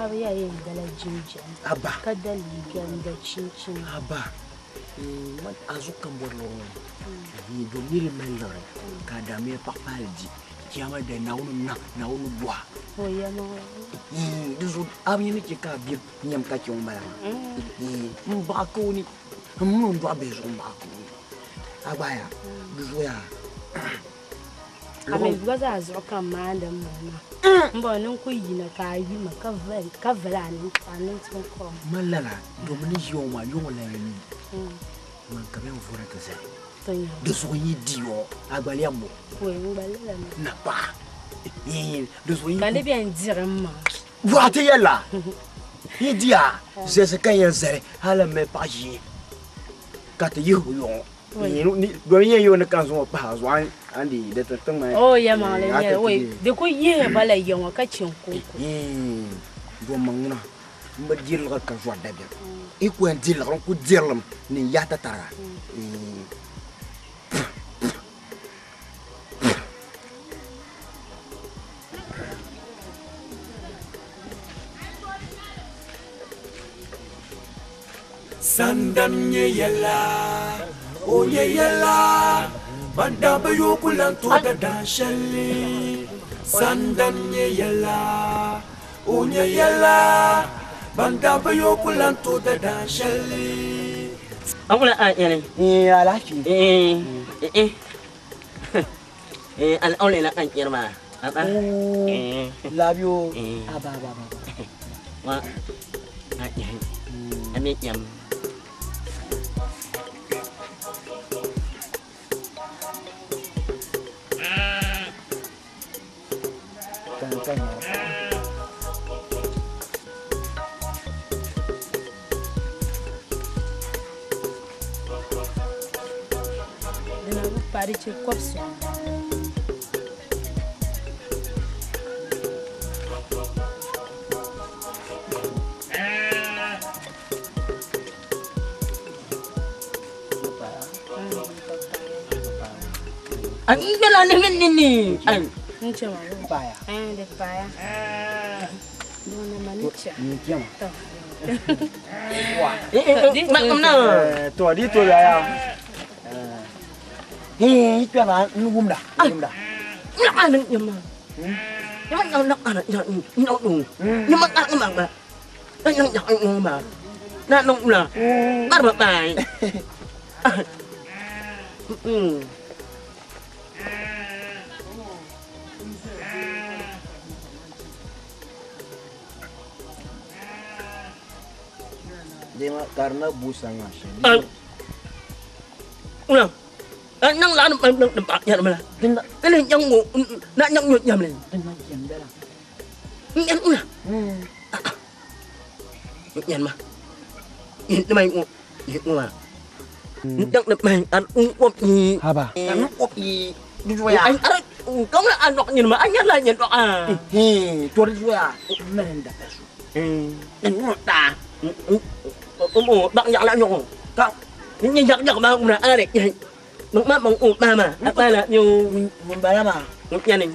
Baba ya yin dala jinjin. Aba. Kada ligan da cincin. Aba. Man azukan borlo. Ni do mil melore. Kada me papaldi. Kiama de naunu bois. Oh ya no. Duzu abi ni ka bi nyam ka chomba. Ba ko ni. Mun do bezo ba ko. Abaya. Duzu ya. Ame bugaza azukan manda mama. Mbo nun ku yina ka yi ma ka vela ni anin tun ko. Malala do mini yoma la ni. Man ka ben vora ka sai. De so yi dio agbali amo. Oui, ngbalela na pa. De so yi. Kan de bien dire ma. Wa te yela. Yi dia, c'est ce kan yanzere, hala me pa yi. Ka te yi yo. Ni do yen yo na kan so pa so andi de tang mai. Oh ya ma le ne, oui, de ko yi ba la yo ka chin ko. Do manguna. Mba dir la ka so da bi. E ko en dir la ko dirlam ni ya ta tara. Sandam nye yella, o nye yella, banda bayo kulanto da dashali. Sandam nye yella, o nye yella, banda bayo kulanto da dashali. Amula ayane. Alafi. Al ole la anjirma. Apa? Labio. Aba. Wa. Ayane. Ami yam. Dina bu pari ci kopso. Ani jalan ni. An. Nche ma bu Paya. de paya. Dona manicha. Ni kiam. Mak kamna. To di to ya. Pia na ngum da. Nak ana nyama. Nyama nak ana nyau dong. Nyama nak ngamang ba. Nyau ngoma. Na nong la. Bar ba bai. Dia karena busanga sih. Ulang. Nang la nampak ya mana. Ini yang nak yang nyut nyam ni. Dengan jam dah. Yang ulang. Yang mah. Ini mai nguk. Ini mah. Yang mai an nguk ni. Apa? An nguk ni. Dua ya. An kau nak anak ni mah anyan lah nyen doa. Tuh dua. Merenda pesu. Nguk ta. Bang yang lah nyok. Kau ni jak bang udah ada. Mak mama. Apa lah yung Membala mah. yan ni.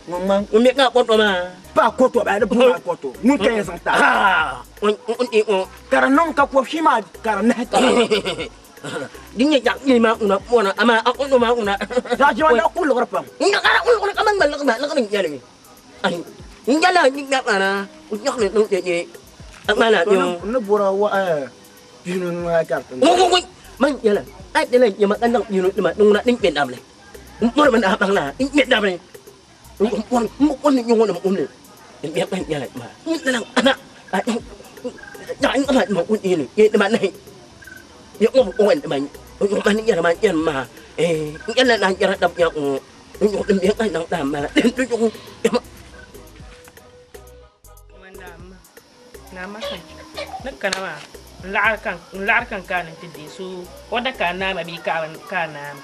Ngomong. Umik ngap pot mama. Pak koto ba ada pun koto. Mungkin yang sang tak. Karena nong kapu hima karena itu. Dia jak ni mak una mana ama aku no mak una. Dah jangan aku lu kerapam. Enggak karena aku kaman balak ni jadi. Ai. Enggak lah ni ngap mana. Unyok ni tu jadi. Apa lah yo. Ini burawa Yun ngajar. Ngoi. Man jalan. Ai dia lah yang makan yun nung nak ning Vietnam le. Umpur man apa lah. Ning Vietnam le. Umpur ni yung nama umle. Ning Vietnam jalan mah. Ni lang anak. Jangan anak mau ini. Ini mana ni? Yung uwan man. Yung man ni naman yan mah. Yan lang yang dap yang yung Vietnam nang tama. Yung nama kan nak kenapa larkan kan nanti su wada kan nama bi kan nama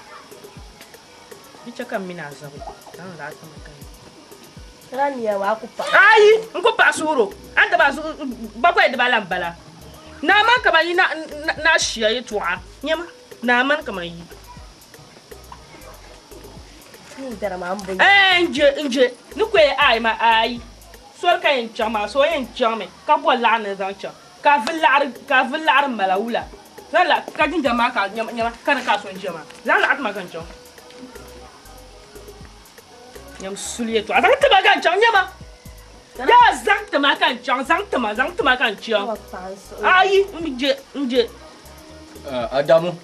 bicara kan minasa kan larkan kan Ran ya wa ku pa. ai engko pa suro anda ba bakwai da balan bala nama kamar yi na shiya yi tuwa nyama nama kamar yi Ni dara ma ambo. nje ni kwe ai ma ai sol ka yin chama so yin chame ka bo la na zan cha ka vilar malawula zala ka din jama ka nyama kana ka so jama zala atma kan cha nyam suliye to azan ta kan cha nyama ya zan ta ma kan cha zan ta ma kan cha ai mje Adamu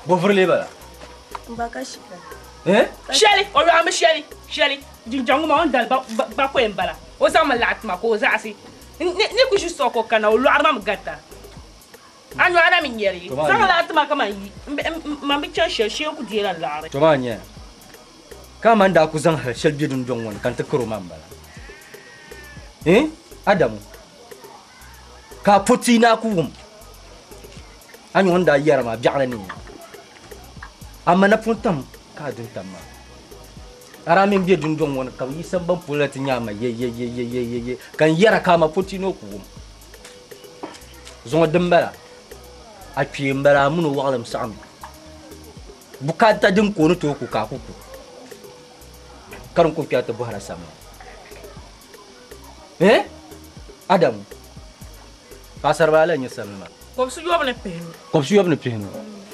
Bovrele bala Mbakashi. Sheli, o yo am Sheli. Jinjangu ma on dal ba ko embala. O za ma lat ma ko za si. Ni ku juste ko kana o lo arma mgata. Anyo ana min yeri. Za ma lat ma kama yi. Ma mi chan shi ku dira la. To ma nya. Kama nda ku zan har shel bidun jon won kan ta kuro man bala. Adamu. Ka puti na ku wum. Anyo nda yara ma bi'ala ni. Amma na puntam ka dun tamma. Aramin biye dun jon won ka yi san ban pulat nyama ye kan yara kama puti no ku wum. Zon dembala. A piye mbara mun walam sam. Bukata din ko no to ku ka ku. Karon ko piyata buhara sama. Adamu. Pasar bala nya salma. Ko su yob ne pehno. Ko su yob ne pehno.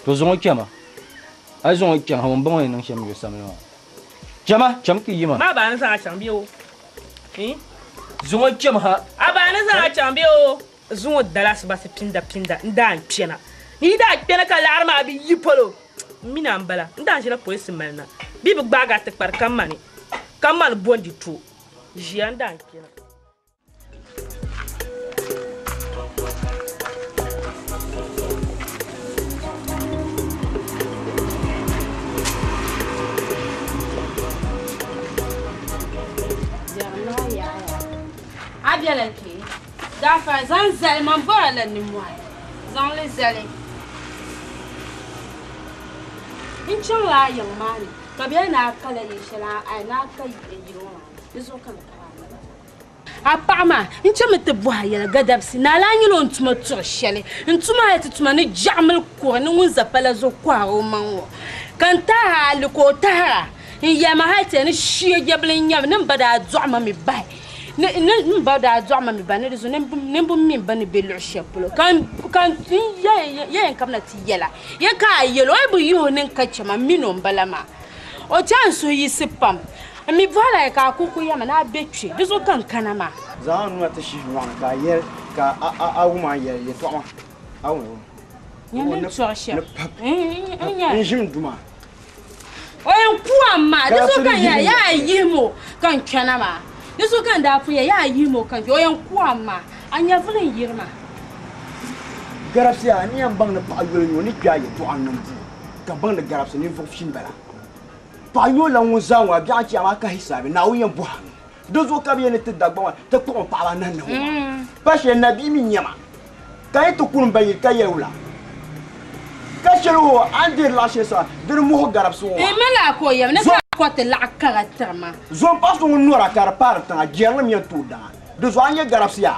To zon kema. Ai zon kyan ha bon nan shem yo samna. Jama cham ki yima. Ma ba na sa cham biyo. Zon kema ha. Aba na sa cham biyo. Zon dalas ba se pinda ndan piena. Ni da piena ka larma bi yipolo. Mina mbala. Ndan jela police malna. Bi bu baga te par kamani. Kamal bondi tu. Jianda piena. Abialanki, dafa zan zalman bara ni moi. Zan le zale. In chan la yang mani, ka biya na kala yi shala ai na kai yiro ma. Izo kan ka. Apama, in chan me te bwa ya gadabsi na la nyilo ntuma to shele. Ntuma ya tuma ni jamel ko ni wun zapala zo kwa o manwo. Kan ta hal ko ta. In ya ma haite ni shiye jablin yam nin bada zoma mi bai. Nin bada zoma mi bane rezo nin bu min bane belu shepulo kan ya kam na ti yela ya ka yelo e bu yo nin ka chama mino mbalama o chan so yi sipam mi vala ka kuku ya na betwe rezo kan kanama za nu ta shi wan ka yer ka a wuma yer ye to ma awu ya nin so she in jim duma o yan kuwa ma rezo kan ya yimo kan kanama Niso kan da fuya ya yi mo kan yo yan kuwa ma anya fulin yirma garapsia ni am bang na pa yo ni kwa ye to anam bu ka bang na garapsia ni fo fin bala pa yo la won za wa bia chi ama ka hisabe na wo yan bu han dozo ka bi ne te dagba te ko pa ba nan na wo pa she na bi mi nyama ka e to kun ba yi ka ye wula ka shelo andir la she sa de mo garapso mela ko yam ne Quate la caratama. Zon pas on nora car partant a gerla mi tout da. De zo anya garapsia.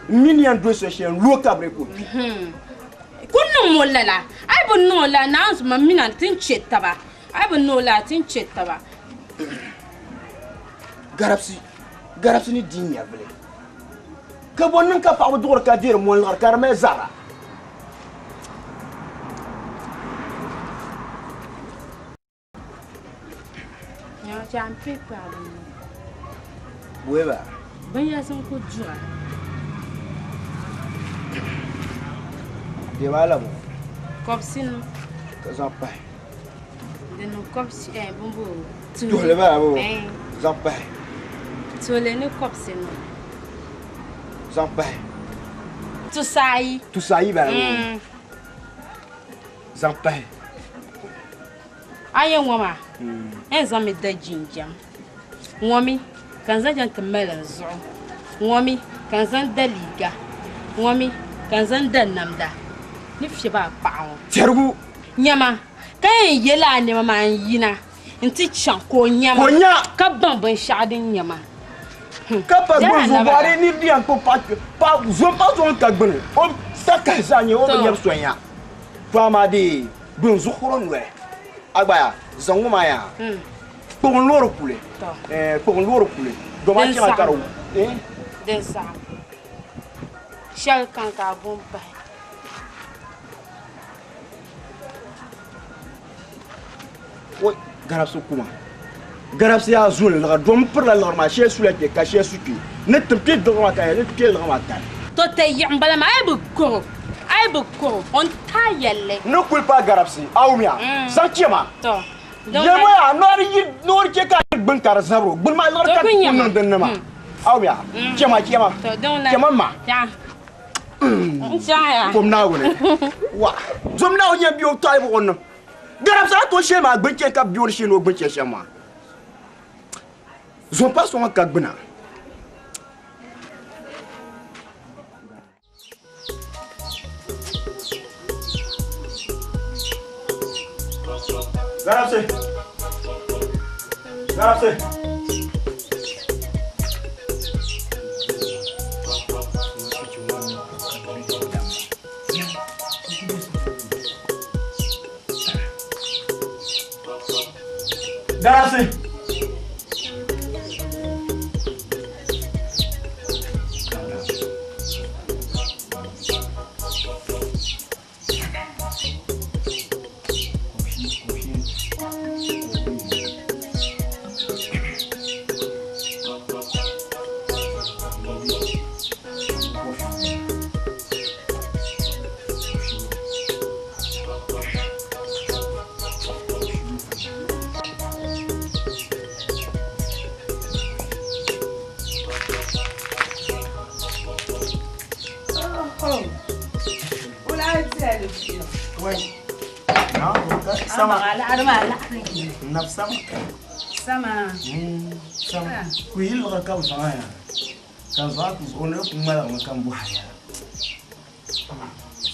Minian do se chen lo cabre ko. Kunno molala. Ai bon no la na ma mina tin chetaba. Ai bon no la tin chetaba. Garapsi ni dinya vele. Ka bon nan ka pa do ka dir mo la car me zara. Jam paper. Bueba. Ben ya son ko jura. De wala mo. Kopsin. Ka zampa. De no kopsi bombo. Tu le ba bo. Zampa. Tu le ne kopsin. Zampa. Tu sai ba. Zampa. Ayen wama. En me da jinjam. Wami kan zan jan tamalan zo. Wami kan zan da liga. Wami kan zan da namda. Ni fi ba pawo. Tergu. Nyama kan yela ne mama yina. Nti chan ko nyama. Konya ka ban shadin nyama. Ka pa zo bare ni di an ko pa zo pa zo ka gbere. O ta ka zanye o be yeb sonya. Fama di bon zo khoron we. Agbaya zanguma ya. Pour l'oro poulet. Pour l'oro poulet. Doma ki karo. Den sa. Shall kan ka bomba. Oi, garab su kuma. Garab si ya zul la dom per la norma che su la ke ka che su ki. Ne tempi do ma ka ne ke la ma ta. To te yambala ma ay bu ko. Ay bu ko on ta yalle. Ne kul pas garab si. Awmiya. Sankiema. To. Yema ya nor ke ka bin kar zabro. Bin ma lor ka kun den ma. Awmiya. Kema. To don la. Kema ma. Ja. Ja. Kom na wole. Wa. Zom na o nya bi o tay bo on. Garab sa to shema gbenke ka bior shino gbenke shema. Zon pas son ka gbena. Garab se. Garab se. Sama. Kuil ka ka usaya. Kan sa ku ono ku mala kan buhaya.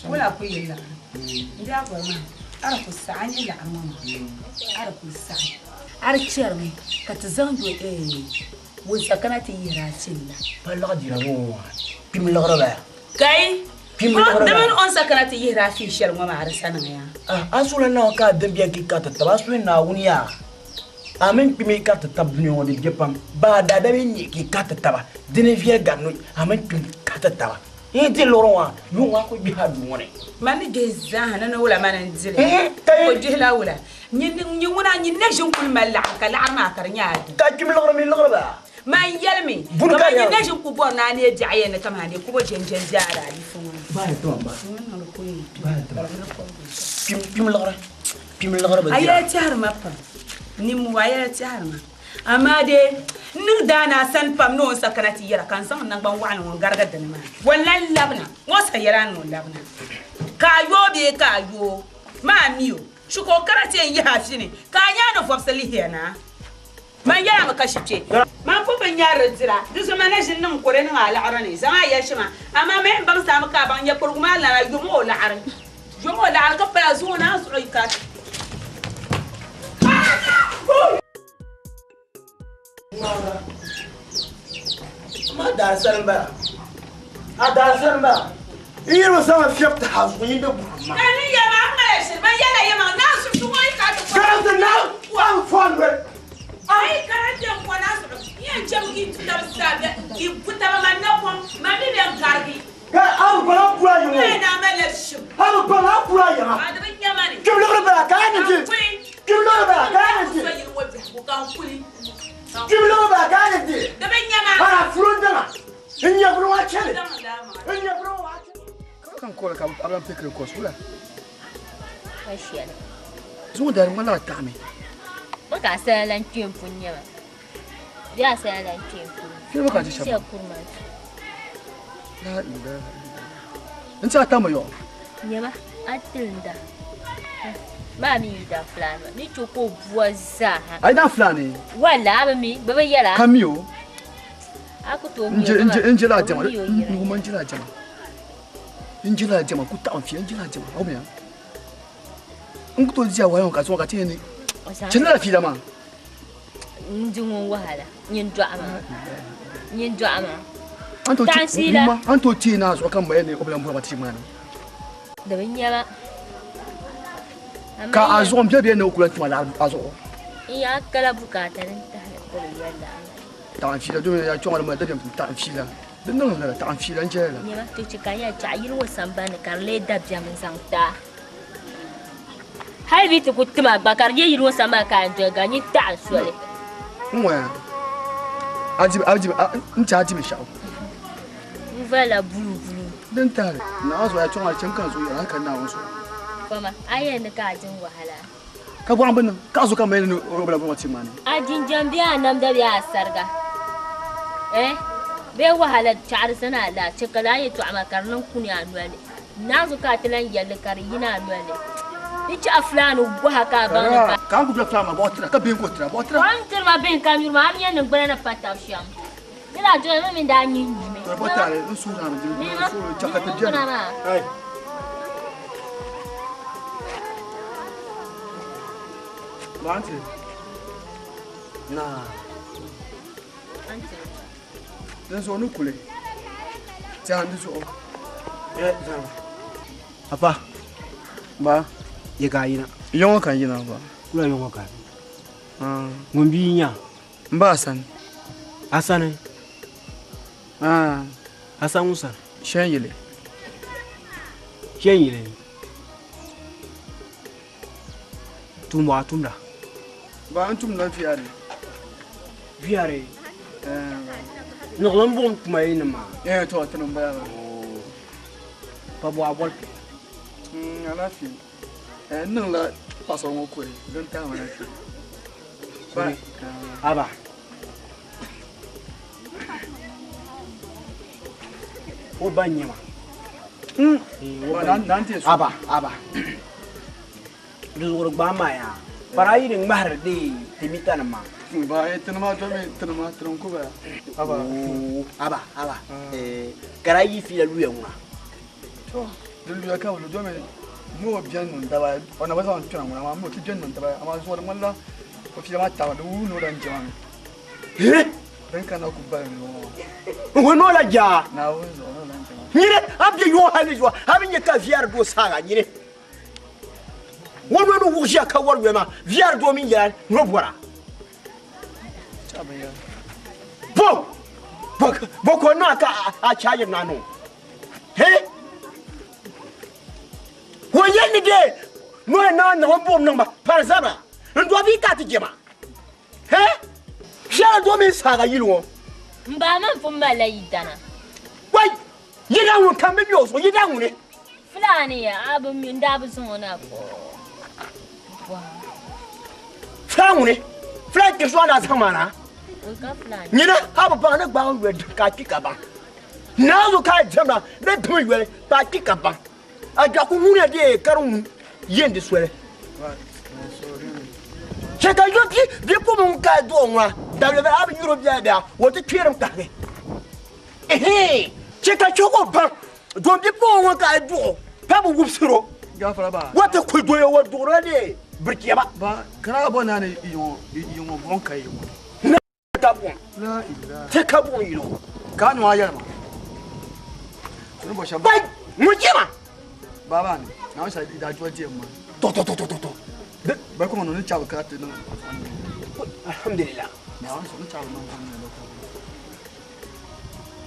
Wala kuil la. Ndia ko ma. Ara ku sanya ya mama. Ara ku sanya. Ara chermi ka tazango wo sakana ti yira cilla. Balla dira mo. Pim la graba. Kai daman on sakana ti yira fi shel mama ara sanan ya. Asula na ka dambiya ki ka tabasu na wuniya. Amen pimi carte table ni on de gepam ba da da ni ki carte taba dine vie ganu amen pimi carte taba indi loronwa yunwa ko bi hadu woni man ge zahana na wala man nzile ko jihla wala ni wona ni nejun kul malla ka la arma kar nyaade ka kim logro mi logro ba man yalmi ko ni nejun ku bor na ne jaaye ne kama ne ko bo jenjen jara ali fu ba to ba ko pim logro ba aya tar mappa ni mu waya tiarma amade nu dana san pam no sakanati yara kan san nan ban wani won gargar da ni ma wallahi labna mo sayara no labna kayo be kayo ma miyo shuko karate yi hafi ne ka nya no fofsali hena man yara maka shice man ko ban yara jira dusu manajin nan kore nan ala arane zama ya shima amma me ban samu ka ban ya kurguma la yumo la aran yumo la alka fa zuna su ka ma da sarba ada sarba iro sama fiafta hasu ni da burma kani ya ma ngale shi ban yala ya ma na su su wai ka to karanta na 100 ai karanta ko na su ya jam ki tutar sabe ki puta ma na ko ma ni ne garbi ka abu bala kura yo na mele shi abu bala kura yo ma da ban yamani kim lo ba ka ni ji kim lo ba ka ni ji kim lo ba ka ni ji da ban yama ara furunda inya bro wa chele inya bro wa kan ko ka aban fikrin ko sula Ashiya. zo da mala ta me Maka salan tempo nyama. Dia salan tempo. Kira baka ji Sai shaba kurma. la ilaha illallah in ta ta mayo Nyama atinda. Mami da flano. Ni choko buaza. ai da fulani Wala mami baba yala. kamiyo Aku to injila jama nguma injila jama injila jama kuta amfi injila jama au me nguto zia wayo ka so ka tini chinala fi da ma Njungu wahala. Nyin drama. Nyin drama. anto Tansila. anto tina so kan bayane ko blan ba ti mana Da nyama. ka azo mbe be ne okulan ti mala azo Iya kala bukata rin ta ko yalla. 当filha do ya chonga ma da dem ta filha da no na ta filha njela ni ma to chikanya cha yiro sambane karle da biam sangta hai bitu kutma bakar ye yiro samba kan to ganyi ta sole mwa aji ncha aji shawo vala bulu dan tare na zo ya chonga can kan zo ya kan na wasu kuma ayen ka jin wahala ka bu ambin ka zo ka mai ne robala ba tin mani ajin jambiya nam da biya sarga be wahala char sana la chikala yi to amakarnan kuni anwale nazo ka tilan yalle kar yina anwale ichi aflanu go haka ba ka ku aflama ba otra ka bin ko otra ba otra an tir ma bin kamir ma am yan gbana na pata sham ila jo min da nyi me to ba tare su na din su chaka ta jan ai Manti. Na. Anti. Dan so nu kule. Jangan so. Jangan. Apa? Ba. Ye kaina. Yongo kan yina ba. Kula yongo kan. Ngombinya. Mba san. Asane. Asan usan. Shenyele. Shenyele. Tumwa tumda. Ba antum na fiare. Fiare. Noglan bom kumai nama. To tanum ba. Pa bo abol. Ala fi. Nang la paso ngo ko don ta ma fi. Ba. Aba. O banyema. Aba. Dulu ba maya. Para ir mahar di timitan ma. Ba tanama to me tanama tronko ba. Aba. Karayi fi lu yanwa. To, dulu ya ka lu do me mo bien non daba. Ona ba san tuna ma mo ki bien non daba. Ama so malla ko fi ma ta lu no dan jama. Dan kana ku ba no. Wono la ja. Na wo zo no dan jama. Nyire abje yo hali jo. Abin ya ka fiar do saga nyire. Wono no wuja ka warwe ma fiar do min ya no bora. Chabaya. Bo ko no aka a chaje na no. He? Woyen ni de. No na bom no ma. Par zaba. Ndo vi ka ti jema. He? Fiar do min saga yilo. Mba man fumba la yidana. Wai! Yida won kan be bi oso yida won ne. Fulani ya abu min da bu sun na ko. Fulani. Fulani ke so na samana. Ka fulani. Nyina ha ba na gba we ka kika ba. Na zo ka jama na tumi we ba kika ba. Aja ku mu ne de karun yende swere. Cheka yoti de ko mun ka do nwa. Da le ba abi Europe da wo te twere mka ke. Cheka choko ba. Do de ko won ka do. Pa bu wupsiro. Gafara ba. Wata ku do yo do rade. Birkiya ba. Ba kana ba na ne iyo bon kai mo. Ta bon. La ila. Ta ka bon yilo. Ka no ayar ma. Sunu bo shamba. Bai, mu jima. Baba ne. Na sa da jo je ma. To. Ba ko no ne chawo ka te no. Alhamdulillah. Na so ne chawo ma ko.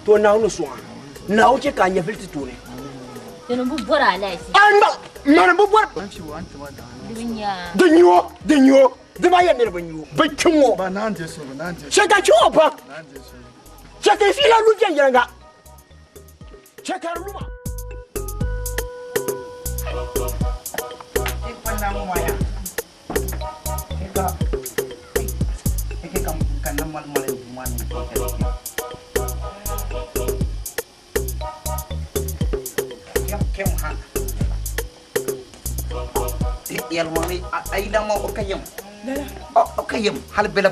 To na no so. Na o ke ka nya filti to ne. Tunu bu bora la si. Anda, mana bu bor. Ban shi wan ta ma da. Dunya. Dinyo. De ba ya ne banyo. Ba kinwo. Ba nan je so, nan je. Cheka chiwo pa. Nan je so. Cheka fila lu jen yanga. Cheka lu ma. Ipana mo ya. Eka kan namal mal man kem ha. Yal mami ay da mo okayem. Okayem hal bela.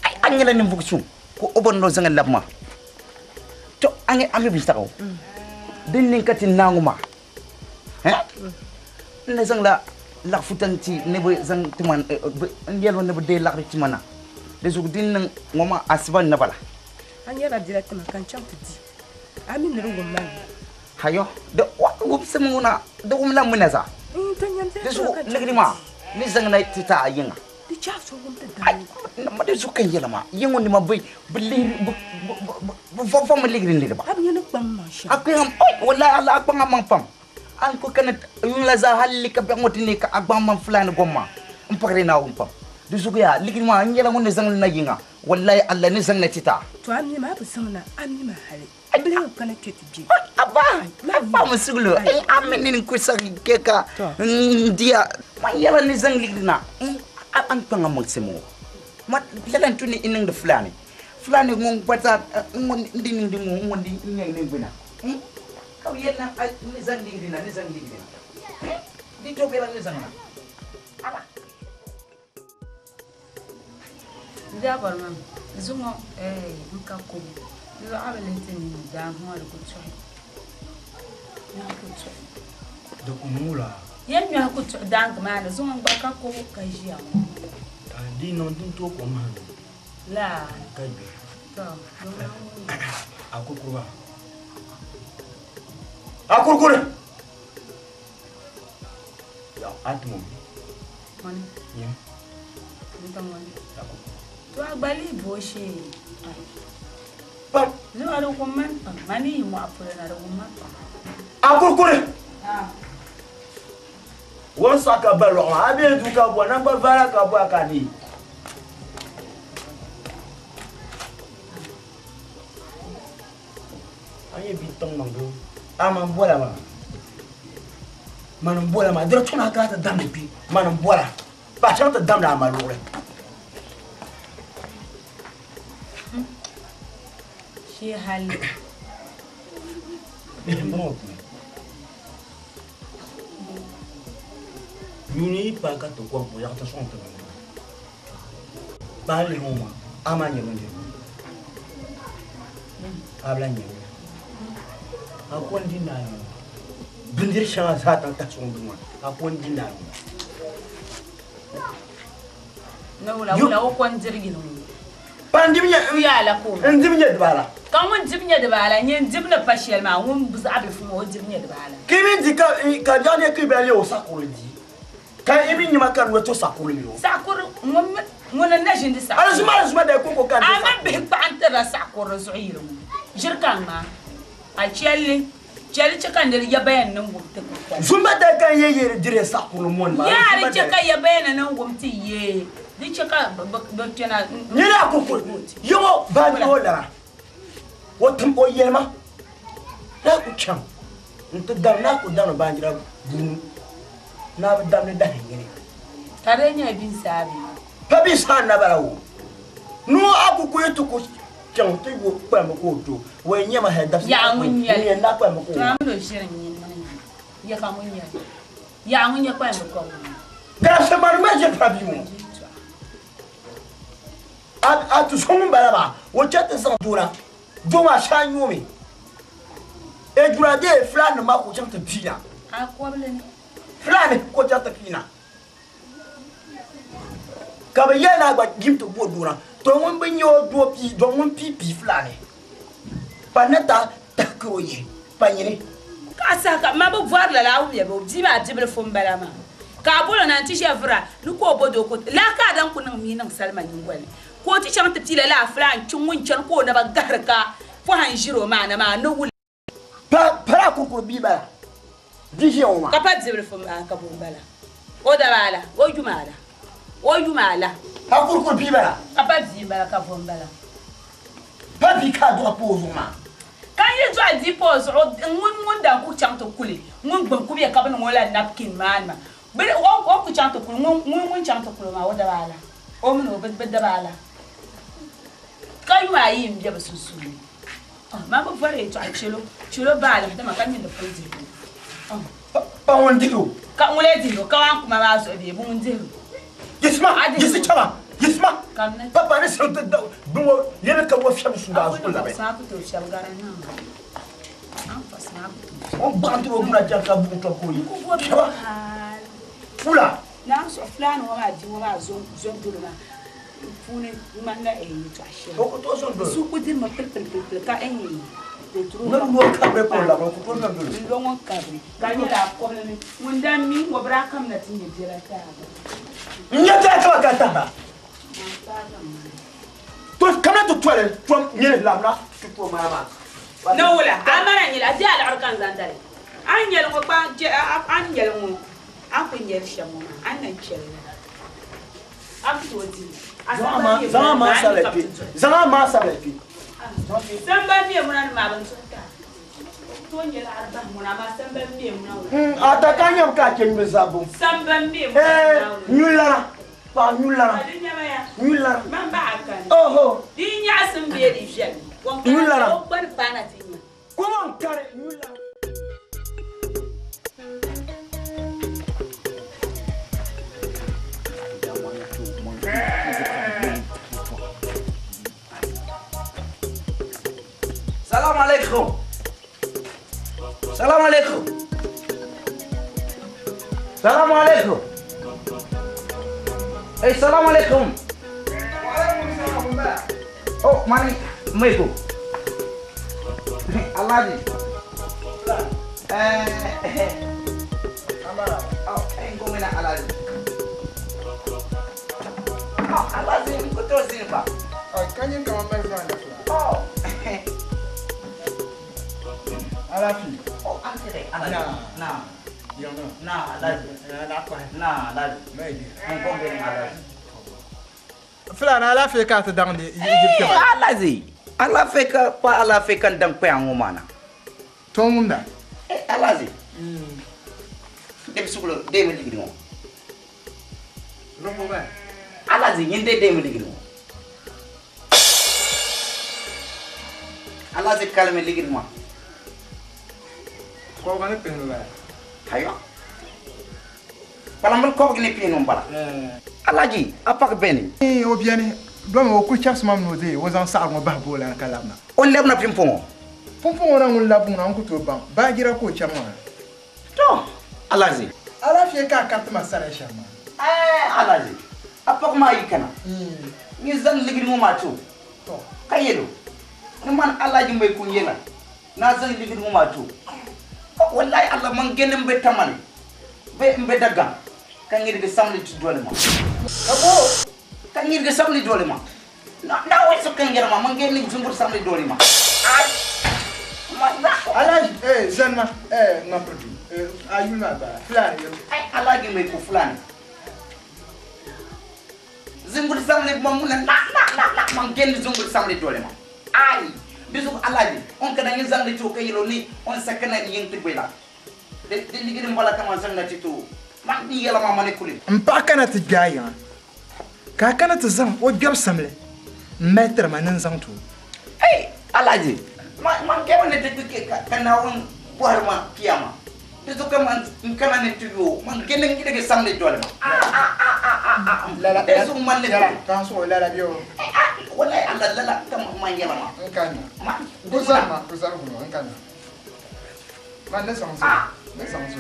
Ay angela ni mbugu sum ko obon no zanga labma. To ange ami bi takaw. Din nin kati nanguma. Ne zanga la futanti ne bo zang tuman yal ne bo de la ci mana. De zug din nan ngoma asban na bala. Angela directement kan cham ti. Amin ne rugo man. Hayo de wup semuna de umla munaza. Desu negrima ni zang na tita yinga di cha so gum ta dan ma de zukan yela ma yengo ni ma bay beli fo ma ligrin le ba ab yene bang ma sha akam wallahi Allah akba ngam pam an ko kana yun la za halika be ngotini ka akba mam fulani gomma mpakre na pam du zuga ligrin ma ngela ngon zang na yinga wallahi Allah ni zang na tita to amni ma ba sang na amni ma hale abli kana tete ji Apa musulo amen ni ko sa keka dia mayala ni zang ligrina an panga maksimo mat yalan tuni inang de fulani ngong pata ngon ding ngon di nyang ni bina kau yena ni zang ligrina di to bela ni zang na ala dia barman zungo nka ko yo abelente ni da ho ko tso da kumula yan ya ku dan ma da zungo ba ka ko ka jiya di non din to ko man la ka bi to akukurwa akurkure ya atmo mani ya ntamani to agbali bo she pam no aro ko man mani mo apure na ro man akurkure won saka balo abi du ka bo na ba vara ka bo akani aye bitong mango ama bola ma manam bola ma dira tuna ka ta dambe bi manam bola ba ta dambe ama lore shi hali Yuni pa ka to ko ya ta son ta ba le homa ama nyonde habla nyonde akon dinayo bindir shanga sa ta ta son duma akon dinayo na wala ko jirgin pandimnya ya la ko ndimnya dbala kan won jibnya da bala nyen jibna fashel ma won buz abel fu mo jibnya da bala kimi di ka jani ki bele o sakuru di ka ibi nyima kan weto sakuru mi o sakuru mon na jindi sakuru alzuma da koko kan ama be pa antara sakuru zuiru jirkan ma a chelle chakan da ya bayan nan gumta ko zuma da kan yeye dire sakuru mon ma ya ri chaka ya bayan nan gumti ye di chaka ba tana ni na koko yo ba ni ola wotum o yema na ku cham nta dam na ku dam ba njira bunu na ba dam ne da ngene tarenya bin sabi pabi san na barawo no aku ku yetu ku cham te go pa mo ko to we nyema he da ya munya ni na pa mo ko ta mo shirin yin ya ka munya ya munya pa mo ko ga se mar ma je pabi mo a tu son balaba wo chete san dura Doma shanyumi e jurade fulani ma ko janta pina a ko blen fulani ko janta pina ka ba yana ba gimto bo dura to won bin yo do pi do won pi fulani panata takroye panyini ka saka ma bo voir la la uye bo di ma dibre fo mbala ma ka bolo na ti chevra lu ko bodo ko la ka dan kunan mi nan salman ngwale ko ti chanta tile la flan chungun chan ko na ba garka fo han jiro mana ma no wul para kurkur biba dije o ma ka pa dibre fo ma ka bo mbala o da bala o jumala ha kurkur biba ka pa di mbala ka fo mbala pa bi ka do pozo ma kan ye zo di pozo ngun da ku chanta kuli ngun gbon ku be ka ban wala napkin man ma bere o ku chanta kuli ngun chanta kuli ma o da bala o mun o be da bala kayu ayi mbe basusu ma ba fare to chelo bala da ma kan da fuji pa won digo ka ngule digo ka wan kuma ba so be bun digo yisma papa ne so da bunwo yele ka wo fiam su da su la be sa ku to shab garana an fasna ku on bantu buna janka bu to ko yi ku bo hal fula na so fulano wa di wa zo dulma fune manga e to ashe ko to so do su ku dir ma pel ka enyi de tru no mo ka be ko la ko to na do lo ngon ka bi ka ni da ko le mun dan mi wo bra kam na tin jira ka nya ta ka taba. Toi, comment tu toiles? Toi, il y a là, tu peux m'avoir. No wala, amara ni la dia la arkan zandare. Anyel ko ba anyel mo. Aku nyel shamo anan chele. Aku odi. Zama ma sabepi. Samba mi mo na ma ban sunta. To nyel arba mo na ma samba mi mo na. Atakanya ka ken mezabu. Samba mi mo na. Nyula. Pa nyula. Nyula. Mamba akan. Oh. Di nya sambe di jel. Nyula. Bar bana tinya. Comment carré nyula. Salam alaikum. Salam alaikum. Salam alaikum. Hey, salam alaikum. Oh, mani, maiku. Alaji. Amara. Oh, ngomina alaji. Oh, alaji, mkuto simba. Oh, kanyin kama mbele. Oh. Alafi. Oh, antere. Alaji. Nah. Yono. Nah, alaji. Nah, alaji. Maybe. Ngombe alaji. Fulana alafi ka ta dangde. Alaji. Alafi ka pa alafi kan dang pe angumana. Tomunda. Alaji. Dem sukulo dem ligi mo. Rombo ba. Alaji nyinde dem ligi mo. Alaji kalme ligi mo. Ko ba ne penu ba. Hayo. Palamul ko gni pinu mbala. Alaji apak beni. O biani. Do mo ko chas mam no de wozan sa ngo ba bola kalamna. On lebna pimpongo. Pompongo na ngul labu na nkuto ban. Ba gira ko chama. To. Alaji. Alafi ka katma sare shama. Alaji. Apak ma yikana. Ni zan ligi mo ma to. To. Kayelo. Ni man alaji mbay ku yela. Na zan ligi mo ma to. Wallahi Allah man genem be tamani. Be mbe daga. Kan ngir ge samli ci dole ma. Abo. Kan ngir ge samli dole ma. Na way so kan ngir ma man genem zumbur samli dole ma. Alaji zanma na produit. Ayuna ba. Fulani. Ay alaji mbay ku fulani. Zumbur samli ma mun na man genem zumbur samli dole ma. Ay. Bisu alaji on kana ngi zangli to kayelo ni on sakana ni yenti bela de ligiri mbala kama zanga tito man di yela ma mané kulé Mpa kana ti gaya. Ka kana ti zam o gab samle. Maître manan zantu. Hey alaji man ke wonne te ke kana won boarma kiyama bisu kama kana ne tuyo man gene ngi de samle dole ma Lala bisu man ne kan so lala bio. wallahi Allah lala kama man yela ma Nkana. ma Kusama kuno nkana. Man ne sanso. Ne sanso.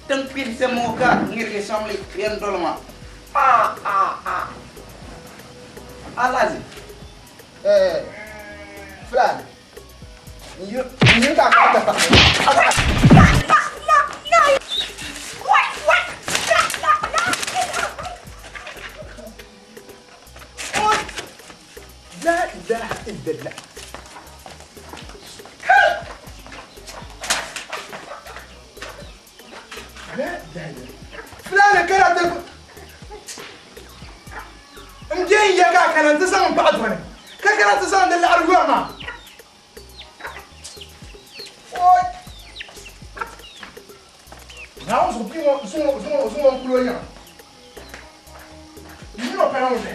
tan pil se mo ka ngir ge samle yen dole ma alaji Fulani. Ni ka ka ta. لا إله إلا الله. لا لا لا. فلان كلا تقول. مجيء يا كا كلا تسمع بعد وانا. كلا تسمع ده اللي أرجوه ما. أوي. نعم سو كلويا. يلا بنام ده.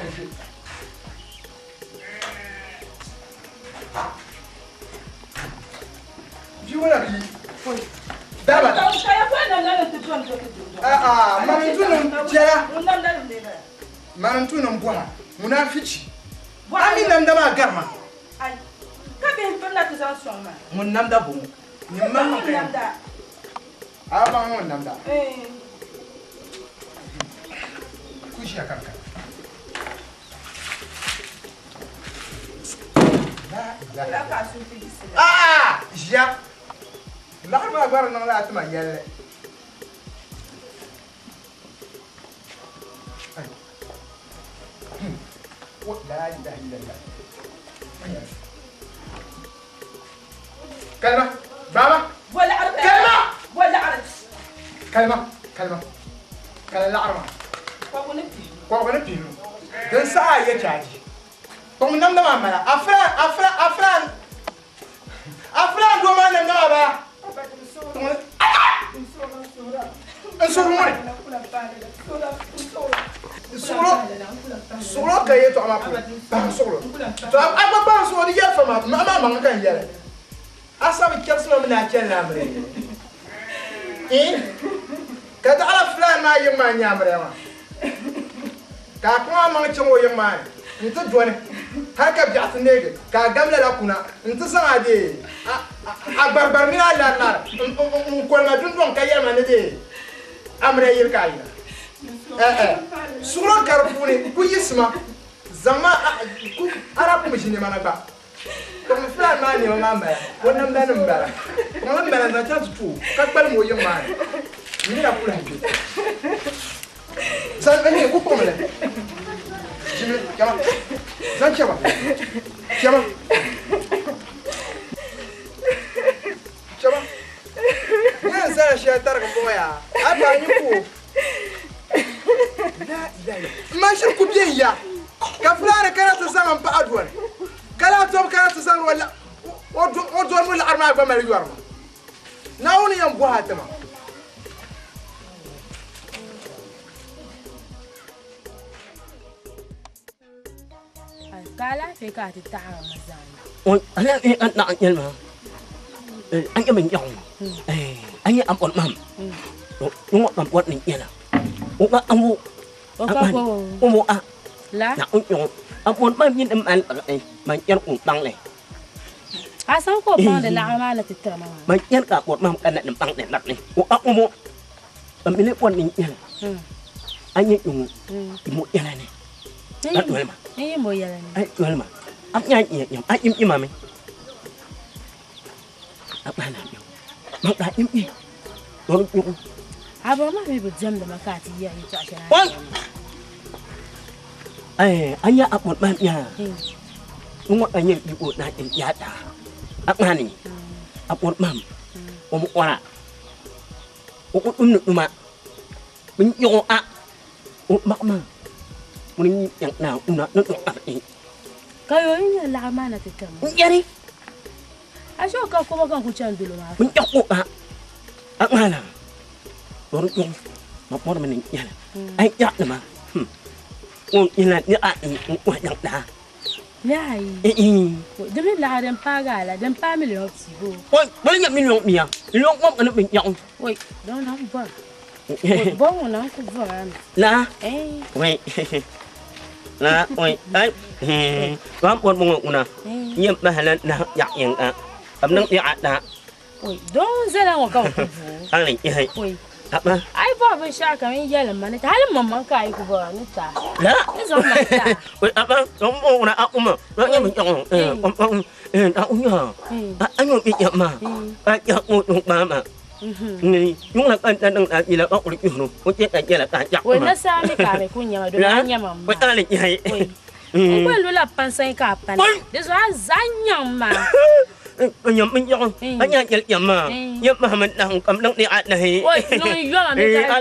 Jumla bi. Daba. Mantunum jara. Mantunum bwana. Munafichi. Ami namdama garma. Ai. Ka be fanda to san son ma. Mun namda bu. Ni mamma kai. Namda. Aba mun namda. Kushi akanka. La ka su fi sila. Ja. Larma agora não lá toma yele. لا اله الا الله كلمه بابا ولا عرب كلمه ولا عرب كلمه لا عرب كوكو نبي دن ساعه يا جاجي طم نم نم عملا افران دو ما نم نم با انصروني سولو كاي تو ما با سولو تو ابا با سولو دي يفا ما كان يلا اصلا كيرسنا من اكل نامري كذا على فلان ما يما نامري ما كاكما ما تشمو يما انت جوني هكا بيعت النيجي كاغاملا لا كنا انت سمعدي اغبربرني على النار كل ما دون كايا ما ندي امري يركايا سورة كارفوني كو يسمع زما عرب مجني ما نبا كم فلان ما ني ما ما ونم بنم بلا ونم بلا نتا تو كبل مو يما ني لا كولا هي زلمني كو كومله جيم كما زان كما يا زال شي ترك بويا ابا نيكو لا لا ما شركوا بيا كفلانة كانت تزامن بأدور كلاتهم كانت تزامن ولا ودور من الأرماء بمال يورما ناوني ينبوها تمام قال في كاتي تعال مزان أنا أنا أنا أنا من يوم أنا أقول مام يوم أقول نيجي Uga amu. Umu a. La. Na unyo. Apun ba yin an man yan utang le. Asan ko bang de la amana titama. Man yan ka bot mam kan na bang net ni. Uga umu. Pamili pon ni yan. Anyi yung imu yan ni. At wala ma. Ni mo yan ni. Ay wala ma. Ap nya yam ay im mami. Ap na yo. Mang da im. Yung Aba ma mi bu jam da makati ya yi ta shana. Wan. Anya apot man ya. Ngok anya ibu na ya ta. Ak mani. Apot mam. Om ora. Ma. Bin yo a. Mak ma. Mun yang na una no ai. Kayo yin la amana titama. Yari. Asho ka ko kan ku chan dulo ma. Bin yo a. Ak mana. Orang yang mau mana ni? Ay ya nama. Ina ni a yang dah. Yai. Demi la dem paga la dem pa million sibo. Boleh nak million dia. Million kau kena yang. Woi, don't have bar. Bong na ku bar. Lah. Wei. Lah, wei. Ai. Kau pun bongok una. Nyem bahalan nak yang amnang dia ada. Woi, don't zela ngok kau. Ang ni hai. Woi. Apa? Ai ba ban shaka min yala mana ta halin mamman ka ai ku ba ni ta. La. Ni zo na ta. Wei apa? Kamu nak aku mah. Nak yang aku nya. Anyo ya ma. Ya aku mama. Ni yung nak ang ila ako ulit yun. O tiyak ay la ta. Wei na sa mi ka me kunya do na nya mamma. Wei ali hai. Wei. Ko lula pansai ka pan. Deso azanyang ma. Nyam yang hanya yang ma yang Muhammad nang kamdang ni at nahi oi no yo na ni ka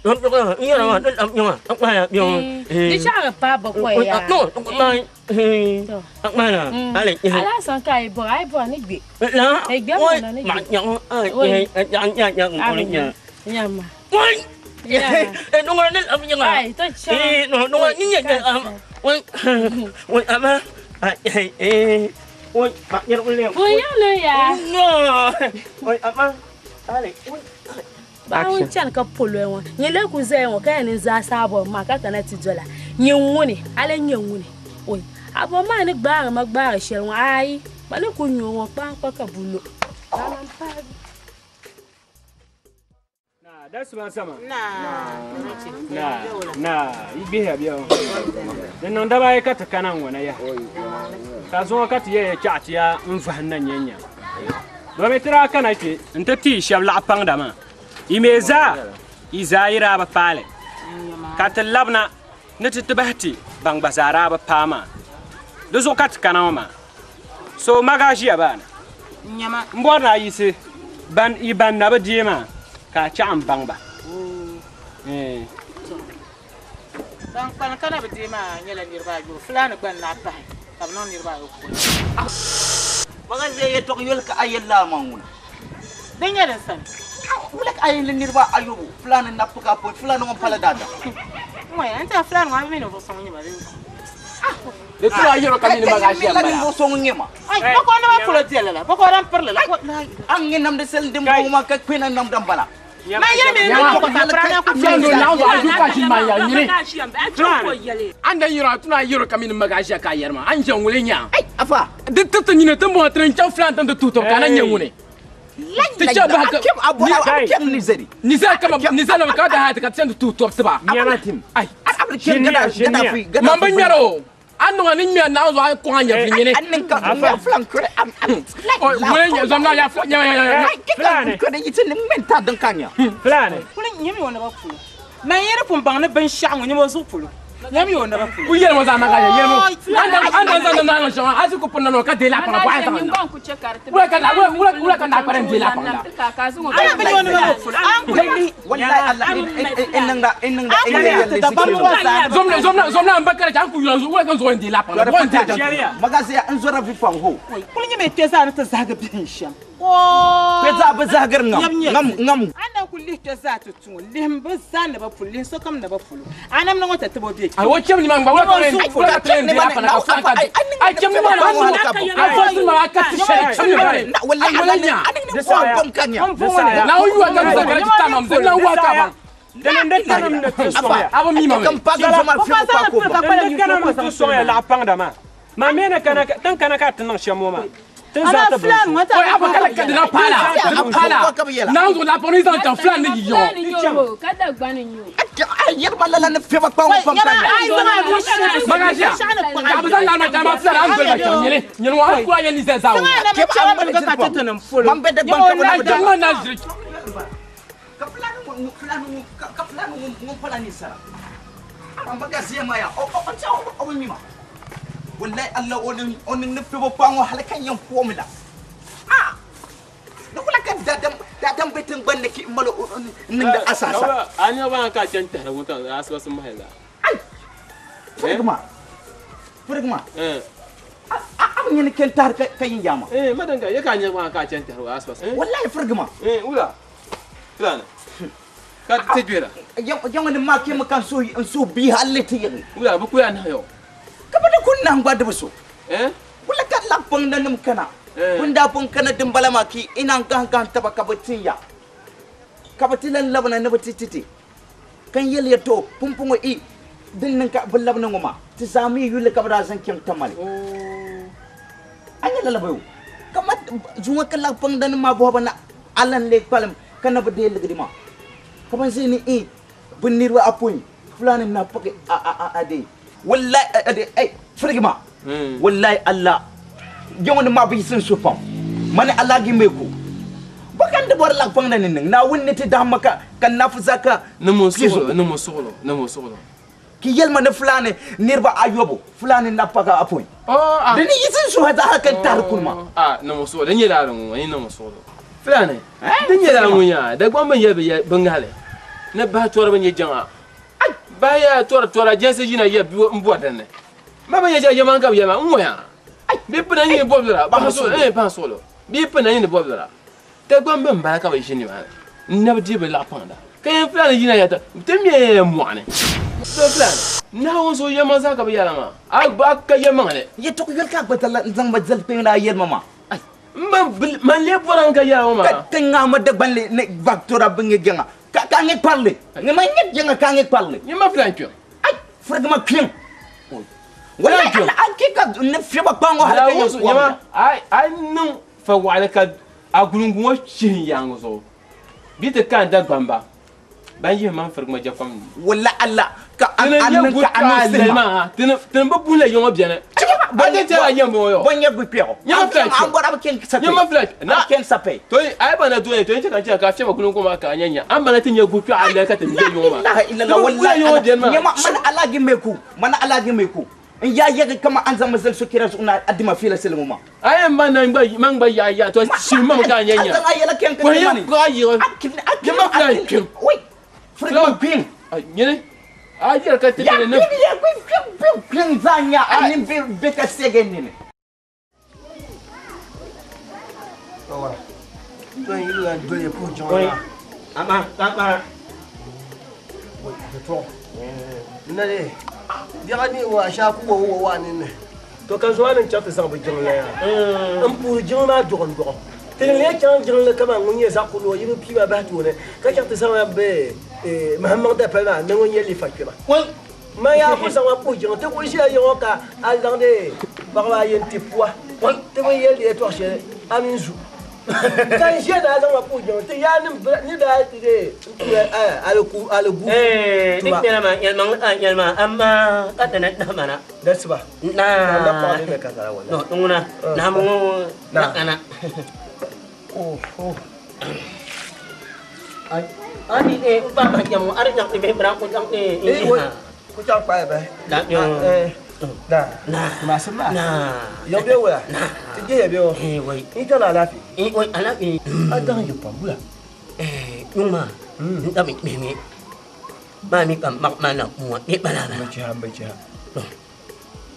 don ko iya na don am yang ak ma yang ni cha pa ba ko ya no ko mai ak ma na ale ala san kai bo ai bo ni bi la ai ga mo na ni ma yang yang ko ni nya ma oi no ngal am yang ai to cha no ni yang oi oi ama oi, bak nya uliang. Oi, ya ya. No. Oi, apa? Ale. Ba won chan ka polo won. Nye le ku zai won kai ni za sabo ma ka kana ti dola. Nyin woni, ale nyin woni. Oi, abo ma ni gba ma gba she won ai. Ba ni ku nyu won pa ka bulo. Ba man pa. That's what sama. Nah, ibi habia. Den non da bai ka takana ngwana ya. Ka zo ka tiye chatia mfahanna nyenya. Do metira kana ti ntati shabla pang dama. Imeza izaira ba pale. Ka talabna ne ti tibahti bang bazara ba pama do zo kat kana ma so magaji abana nyama mbona yisi ban iban na ba diema ka cham bang ba dan kana ba diema nyela nirba ju fulana ban na ta kam non nirba ko magaji ye tok yol ka ayella manguna dan nyela san wala ka ayella nirba ayubu fulana napka po fulana ngom pala dada moy anta fulana ngam mino fo songi ma de tu ayoro kamini magashi la ni so ngema ay bako na ba fulo tiela la bako ram perle la an ngenam de sel dem bo ma ka kwena nam dam bala ma yeme ni ko ta prana ko Flano na zo ajuka shi ma ya ni yele anda yoro tuna yoro kamini magashi ka yerma an jan wulenya ai afa de tata ni ne tambo tren chau flan tan de tuto kana nyewune Ticha ba ka kim abu kim ni zeri ni za kama ni za na ka da hata ka tsan tuto saba nyama tim ai abri kim gada fi mamba nyaro anu ani mi na zo ko hanya fi nyene anin ka flan kure am wulenya zamna ya flan kure yitin men ta dan kanya fulane kule nyemi wona ba fulo na yere pum bang ne ban sha nyemo zo fulo nyemi wona ba fulo ku yermo za magashi yermo anda na shama asu ko punna no ka de la pana kwa ta wala ka na pare de la pana ana ba wona ba fulo an kule wallahi allah inanga zomna ambakara ta ku yanzu wala kan zo de la pana magazi an zo rafi fan ho kule nyeme tesa na ta zaga bin sham peza ba zagar ngam ana kulli ta za ta tun lim ba za na ba fulle so kam na ba fulo anam na wata tabo bi ai wo kem ni man ba wala ka tren de la pana ka ka ai kem ni man ai fosu ma ka ti shari kem ni man wallahi walanya adin ko bom kanya na yu wa kan zakara ti tamam de na wa ka ba dan den tanam ne to soya aba mi ma kam paga so mal fi ko dan kanam to soya la pangda ma mena kana tan kana ka tan shamo ma ana flan wata aba kala ka dina pala na zo la police dans flan ni yo ka Dagbani nyo yer balla la ne fi ba ko pam kanya magashi abu san la na ta ma flan an go ba nyele nyele wa ku ya ni za zawo ke ba ba ka tatanan fulo man be de ban ko na na zri ka flan mo pala ni sara am magazi ma ya o chao o mi ma wallahi allah onin nufi ba kwanwa halakan yan formula da kula ka dadam betin banda ki malo nin da asasa anya ba ka canta da mutan asaba sun mahaiza ai furgma am yin ken tar kayin jama madanga ya kanya ba ka canta da asaba wallahi furgma ula plana ka tejira yan wani ma ke makan so bi halati yin ula ba ku ya na yo kabada kunna ngwada buso wala ka lapang na nim kana bunda pun kana dimbala maki ina kan taba kabatin ya kabatilan labna na batititi kan yel yato pumpungo i dinnan ka bulabna ngoma ti sami yule kabada san kem tamale anya lalabayo kamat junga ka lapang dan ma boba na alan le palam kana bade legdima kaman sini i bunirwa apun fulani na pake ade wallahi ai frigma wallahi allah yawon ma bi sun sufan mane allah gi meku bakan da bar lak pang nan na wonni ti da maka kan nafzaka namo solo ki yelma na fulane nirba ayobo fulane na paka apoi dani yisin su hada hakan tar kulma namo solo dan yela ran wani namo solo fulane dan yela ran ya da gwamba yabe bangale na ba tor ban yejanga baya tora jese jina ya mbuwa dane mama ya jaman ka yama nwoya bi pena ni bobla ba solo bi pena ni bobla te gwambe mbara ka ba shini ba na bi be la panda kayan plan jina ya ta temye muane so plan na won so yama za ka ba yala ma ba ka yama ne ye to yel ka batala zang ba zal pe na yer mama man le boran ka yala ma ka ngama de balle ne baktora binge genga ka ngi parle ne ma ngi genga ka ngi parle ni ma plan pio ai fragma klim wala an kika ne fi ba pango hala ka yama ai nun fa wala ka agulungu wo chin yango so bi te kan da gbamba ban yi man fragma jafam wala alla ka an ka an selma tin ba bule yongo biene Bonye tera nyambo yo. Bonye gupio. Nyama flash. Ambora ken sape. Nyama flash. Na ken sape. To ai bana to to nche kanche ka fema kunun kuma ka nyanya. Ambana tin gupio ala ka tabi yo ma. La ilaha wallahi. Nyama man alagi meku. Man alagi meku. Ya kama anza mazal sokira una adima fila selmuma. Ai mbana mangba ya to shima ka nyanya. Anta ayela ken ken mani. Ko ayo. Nyama flash. Wait. Free pin. Nyene. Aja ka tabi ne. Ya pin zanya anin beka segenine. Ora. Toi ilu an doye pour John. Ama, ama. To. Nale. Dia ni wa sha ku wo wa ni ne. To kan zo nan chata sa bu jin la ya. Pour John ma dogon dogon. Tele kan jin la kama ngunye sa ku lo yibu pi ba ba to ne. Ka chata sa wa be Mahamad da pala na ngunye li fa ba. Ma ya ko sa wa pour John te ko ji yo ka al dans de ba wa yen ti poa. Te ko yel de to che aminzu. Kan je da zan wa pour John te ya ni da ti de al gu. Ni pera ma yel ma amma katana na mana. That's ba. Na pa ni ka sara wala. No tunguna na mo na kana. Oh. Ani upa ma jamu ari nak ti bebra ko jang ni. Ko jang pa ba. Da yo. Nah, masama. Nah, yo be wa. Ti je be o. Wai. Ita la lafi. Wai alafi. Adan yo pambula. Yuma. Nta mi mi. Ma mi kam mak mana mu ni bala ba. Ba cha.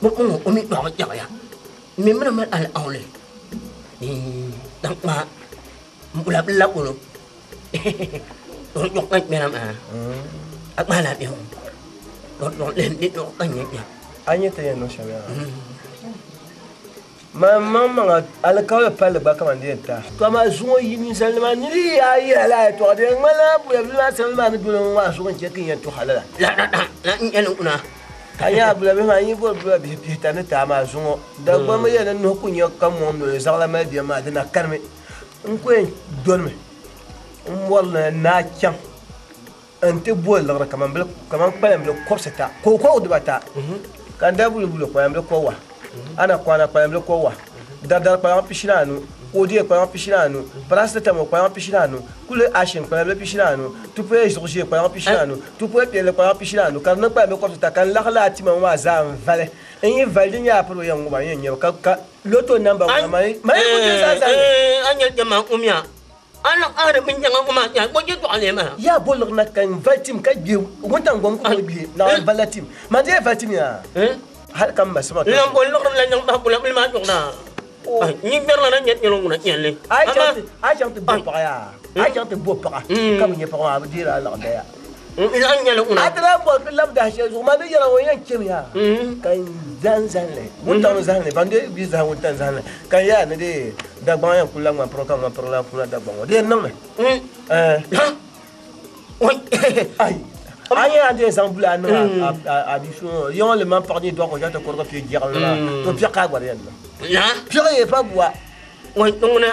Mo ko mi ba ja ya. Mi mana mal al aule. Dang ma. Mula bela ko. Yok ngai me ma. Ak ma la yo. Dot lên đi dot anh nhỉ. Anh te no shabia. Mama ala ka pa le ba kama ndeta. To ma zuo yini salma ni ai ala to de mala bu ya la salma ni bu ma so ke kin to halala. La en una. Kaya bu la be ma yi bu bi tane ta ma zuo. Da ba ma ya no kunya kam mo no sala ma bi ma de na karme. Nko don me. Wala na kyam. Ante bol la kaman palam le korseta ko de bata kan da bulu palam le ko wa ana kwana palam le ko wa dar palam pishinanu odi palam pishinanu paracetamol palam pishinanu kule ashin palam le pishinanu tu peux exorger palam pishinanu tu peux le palam pishinanu kan na palam le korseta kan la la ti ma wa zam vale en valde nya pro yang ba yen ka loto number mai ko sa anyel jama umya anak ada menjangan umat ya boleh tu alema ya boleh nak kan vatim ka bi wontan gon ko bi na valatim man je vatim ya hal kam basma lam boleh la nyang ba pula bil ma jokna ni berla na nyet nyelong na nyelle ai chant bo pa ya ai chant bo pa kam ni pa ma dira la da ya ila nyelong na adra bo lam da she zo ma dira wo yan kem ya kan zanzanle wontan zanle bande bi za wontan zanle kan ya ne de Dagbani kula ma pro kan ma pro la kula Dagbani de non me ai ai ande ensemble an addition yon le man parler doit regarder ko ko fi dire là to pire ka gwa yan na pire pas bois wai tunguna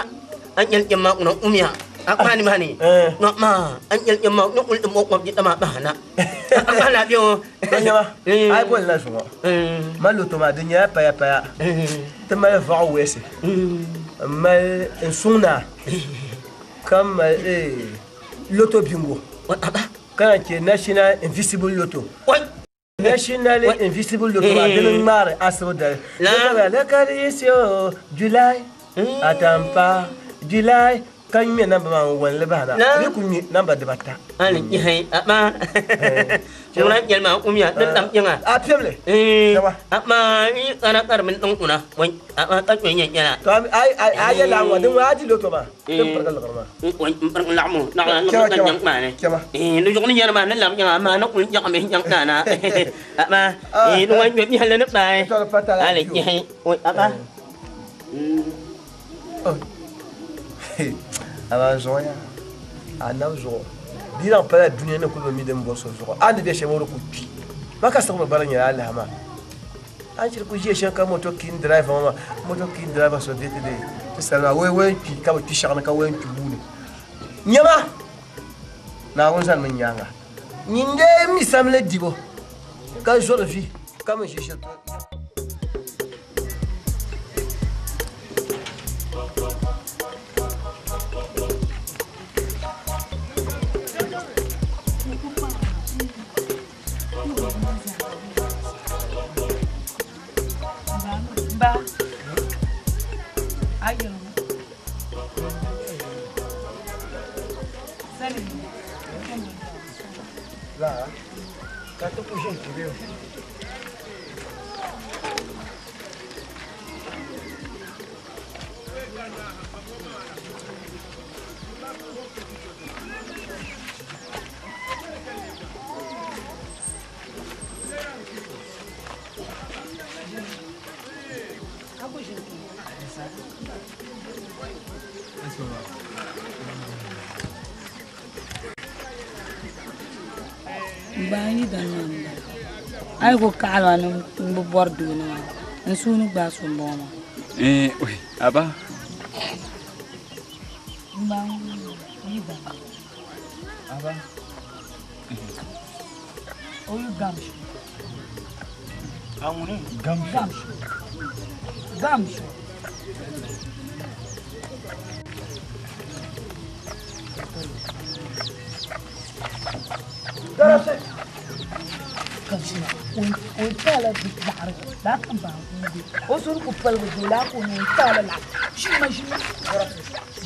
anyel jama una umya akmani mani no ma anyel jama no ul mo ko jita ma bana ala bio nyama ai bon la so malo to ma dunya pa pa tama va wese mal insuna comme loto bingo quand qui national invisible loto national invisible loto de mar asoda la carrière July atampa July kan mi namba ma wala bana ni ku mi namba de bata ani hai ama jona jel ma umya dan tam janga a pemle ama ni kana kar min tong una wai ama ta kwe nya nya to ai la wa dum waji loto ma dum par kala ma wai par la mo na yang ma ne lu jok ni nya ma nan lam janga ma nok ni jang me jang na ama lu wai ni hala na bai ali hai wai ama avant zoya ana zo dina pala dunia ne ko mi dem boso zo ande de shemoro ku ti maka sa ko baranya ala ma anjir ku je shan ka moto kin driver ma moto kin driver so de sala we ki ka ti shana ka we ki bune nyama na won san min yanga nyinde mi samle dibo ka zo le fi comme je Ba. Ayo. Salim. Lá, tá tô com gente, viu? Bani dan ai ko kala nan bu bordo na en sunu ba so mboma Oui, aba. Aba. Oyu gamshu. Amune Gamshu. Gamshu. Darase. Kamsina. On tala bi dar. La kan ba ku. O suru ku pal bu la ko on tala la. Shima.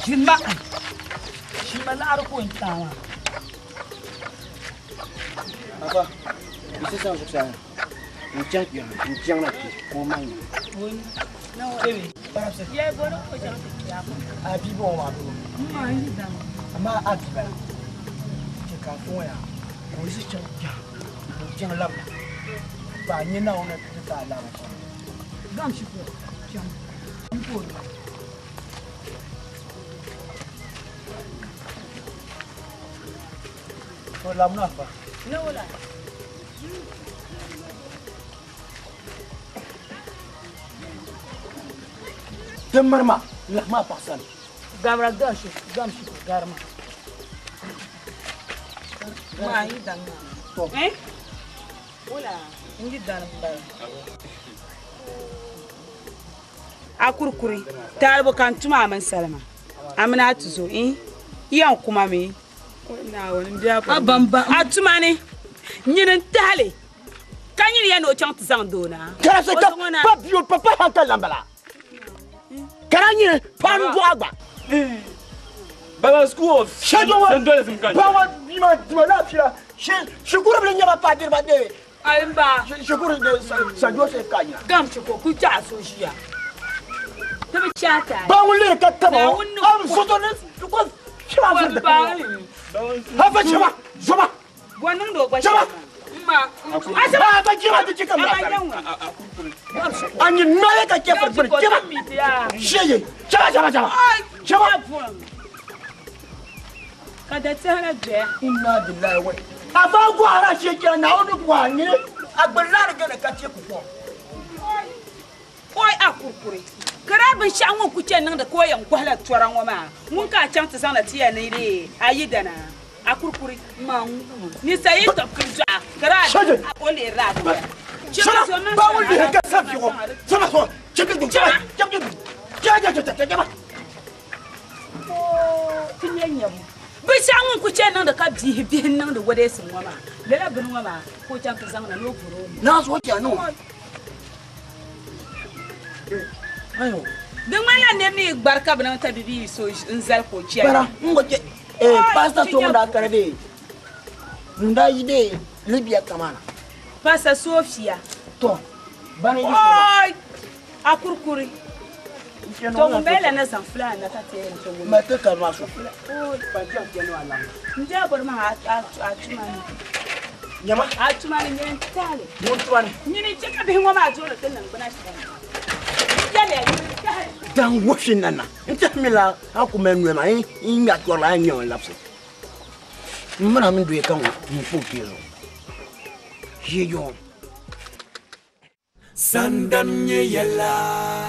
Shima. Shima la ro ko on tala. Aba. Isi sang suksa. Ucap ya, ucap lagi. Komai. No, ewe. Darase. Ya goro ko jang ya. Abi bon wa do. Ma ni dan. Ama abi ba. Cika fun ya. Ko isi chan ya. Ucap lam. Ba ni na ona ta la. Gamshu ko. Jam. Ko. Ko lam na ba. No wala. Temarma, la ma pasan. Gamra gamshu garma. Ma yi dan na. To. Wala, ngi dan ba. Akurkuri, talbo kan tuma man salama. Amina tuzo yan kuma me. Na wani dia ba. Abamba. Atuma ne. Nyinin tale. Kanyi ya no chant zando na. Kara se ka pa bio papa hanta lambala. Karanye pandu agba. Baba school. Shadow wa. Bawa bima lafiya. Shukuru bile nyaba pa dir ba de. Aimba. Shukuru de sa Joseph kanya. Gam chuko ku cha so shiya. Tabi chata. Ba wule ka taba. Am soto ne ko shima fur da. Ha fa shima. Wannan do gwa shima. Ma. Asa ba jima ta cika ma. Anyi noye ka ke fur jima. Sheye. Shama. Kada tsara je. Inna billahi wa. Aba gwa ara sheke na onu gwa ni. Agballar ga ka ce ku ko. Oi akurkure. Karabin shangon kuce nan da koyan gwala turan wama. Mun ka can ta sana tiya ne dai ayi dana. Akurkure ma ni sai to kunja. Kara ole ra. Shama ba wuli ka safi ko. Shama so. Cheke du. Ja. Tinyanya bu. Bi shangon kuce nan da ka bi nan da wade sun wama. Lela bin wama ko can ta sana no furo. Na so ki anu. Ayo. Dan mala ne ni barka bana ta bibi so in zal ko ciya. Bara ngoje pasta to da karbe. Nda yide Libya kamana. Pasta Sofia. To. Bana yi. Oi! Akurkuri. To mbele na san flan na ta te to. Mate ka ma so. Oh, pa ta ke no ala. Nja bor ma atuma ni. Nyama atuma ni nyen tale. Mun tuan. Nyini cheka be ngoma ajolo tenan bana shi. Dan washin nana. Nta mila aku menwe ma in ya ko la nyon lapse. Mmana min duye kan mu fukiro. Yeyo. Sandam nye yala,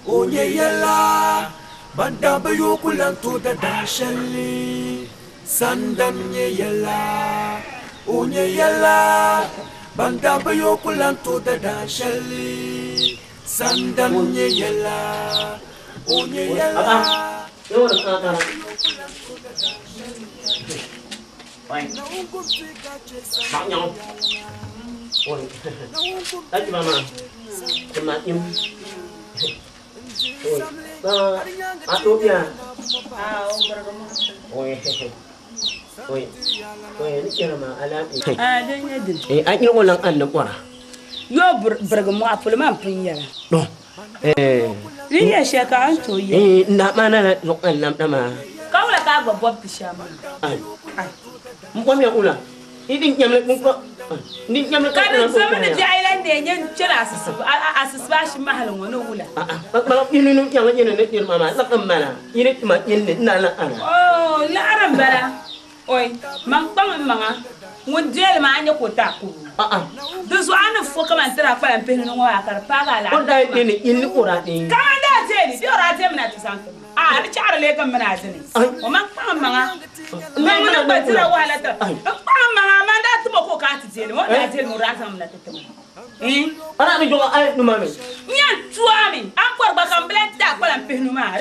o nye yala, banda bayo kulanto da dashali. Sandam nye yala, o nye yala, banda bayo kulanto da dashali. Sandam nye yala, Bạn nhau. Ôi. Đấy chị bà mà. Chị mà im. Ôi. Tốt nha. Ôi. Ôi. Ôi, ini kira mà ala. Đây nha đi. Anh nó lang ăn nó quá. Yo bergamo apel man punya. No. Riya shaka anto ya. Na mana nok an nama. Kau la ka bob tishama. Ai. Mkwami ya ula. Ini nyamle mkwa. Ni nyamle ka. Kada zaman da jailan da yan cira asisba shi mahalin wani ula. Ba ini nu yang ini ne tir mama la kamana. Ini ma ini na la ana. Oh, la aran bala. Oi, man bang manga. Mun jel ma anya ko ta ku. Du so ana fo kama tira fa en penu ngo akar paga la. On dai ni ini ora ni. Kama da teli, di ora te mena to sanko. Ri chara le kam mena tini. O man bang manga. Man mun ba tira wala ta. Bang manga man da tumo ko ka ti teli. Won da teli mo ra sam na tetemo. Ana mi joga ay no mami. Nyan tuami. An ko ba kam blet da ko lan penu ma.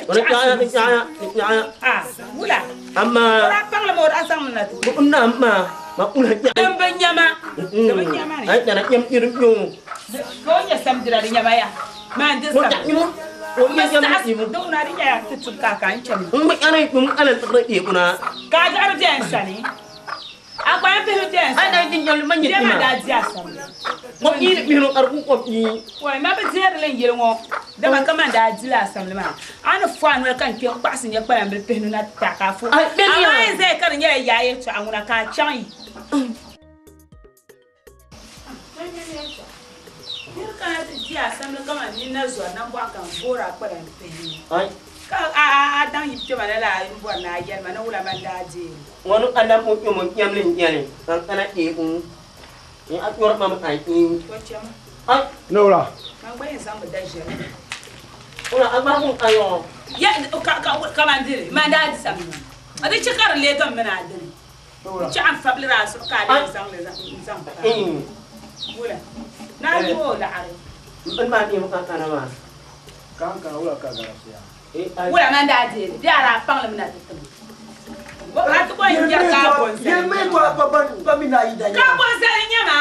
Wula. Amma. Ora pang la mo ra sam na to. Unna amma. Makula Dembe nyama. Dembe nyama ni. Ay dana nyam iru nyu. Ko nya samdira di nyama ya. Man de sam. Ko nya nyam iru. Do na di ya tutu ka kan cham. Mun ana mun ana tabra di kuna. Ka ga arjen sani. Akwa en pelu den. Ay dai din nyam man Dema da dia sam. Mo iri biro arku ko bi. Wai ma be tiere len yel ngo. Dema kama da dila sam le ma. Ana fo anu kan ke pasin ya pa mbe penu na ta ka fo. Ai ze kan nya ya ye to anguna ka chan yi. Kan dia sam le kama ni na zo na bwa kan bora pa dan penu. Ai. Ka dan yip ma la bwa na yen ma na wula man da je. Ngono andam mo nyam len nyale. Kan kana e ku. Ni atur mama ai ku. Ai, no la. Kan ba yin sam da je. Ora agba ku ayo. Ya ka mandiri man da di sam. Adi chikar le kan mena adiri. Ci an fabli rasu ka da sam le sam. Wula. Na jo la are. Ban ma ni mo kan kana ma. Kan ka wala ka gara siya. Wula man da di. Di ara pang le mena tetem. Atu ko inja ka bon. Ye me to pa mi na ida. Ka bon sa nyama.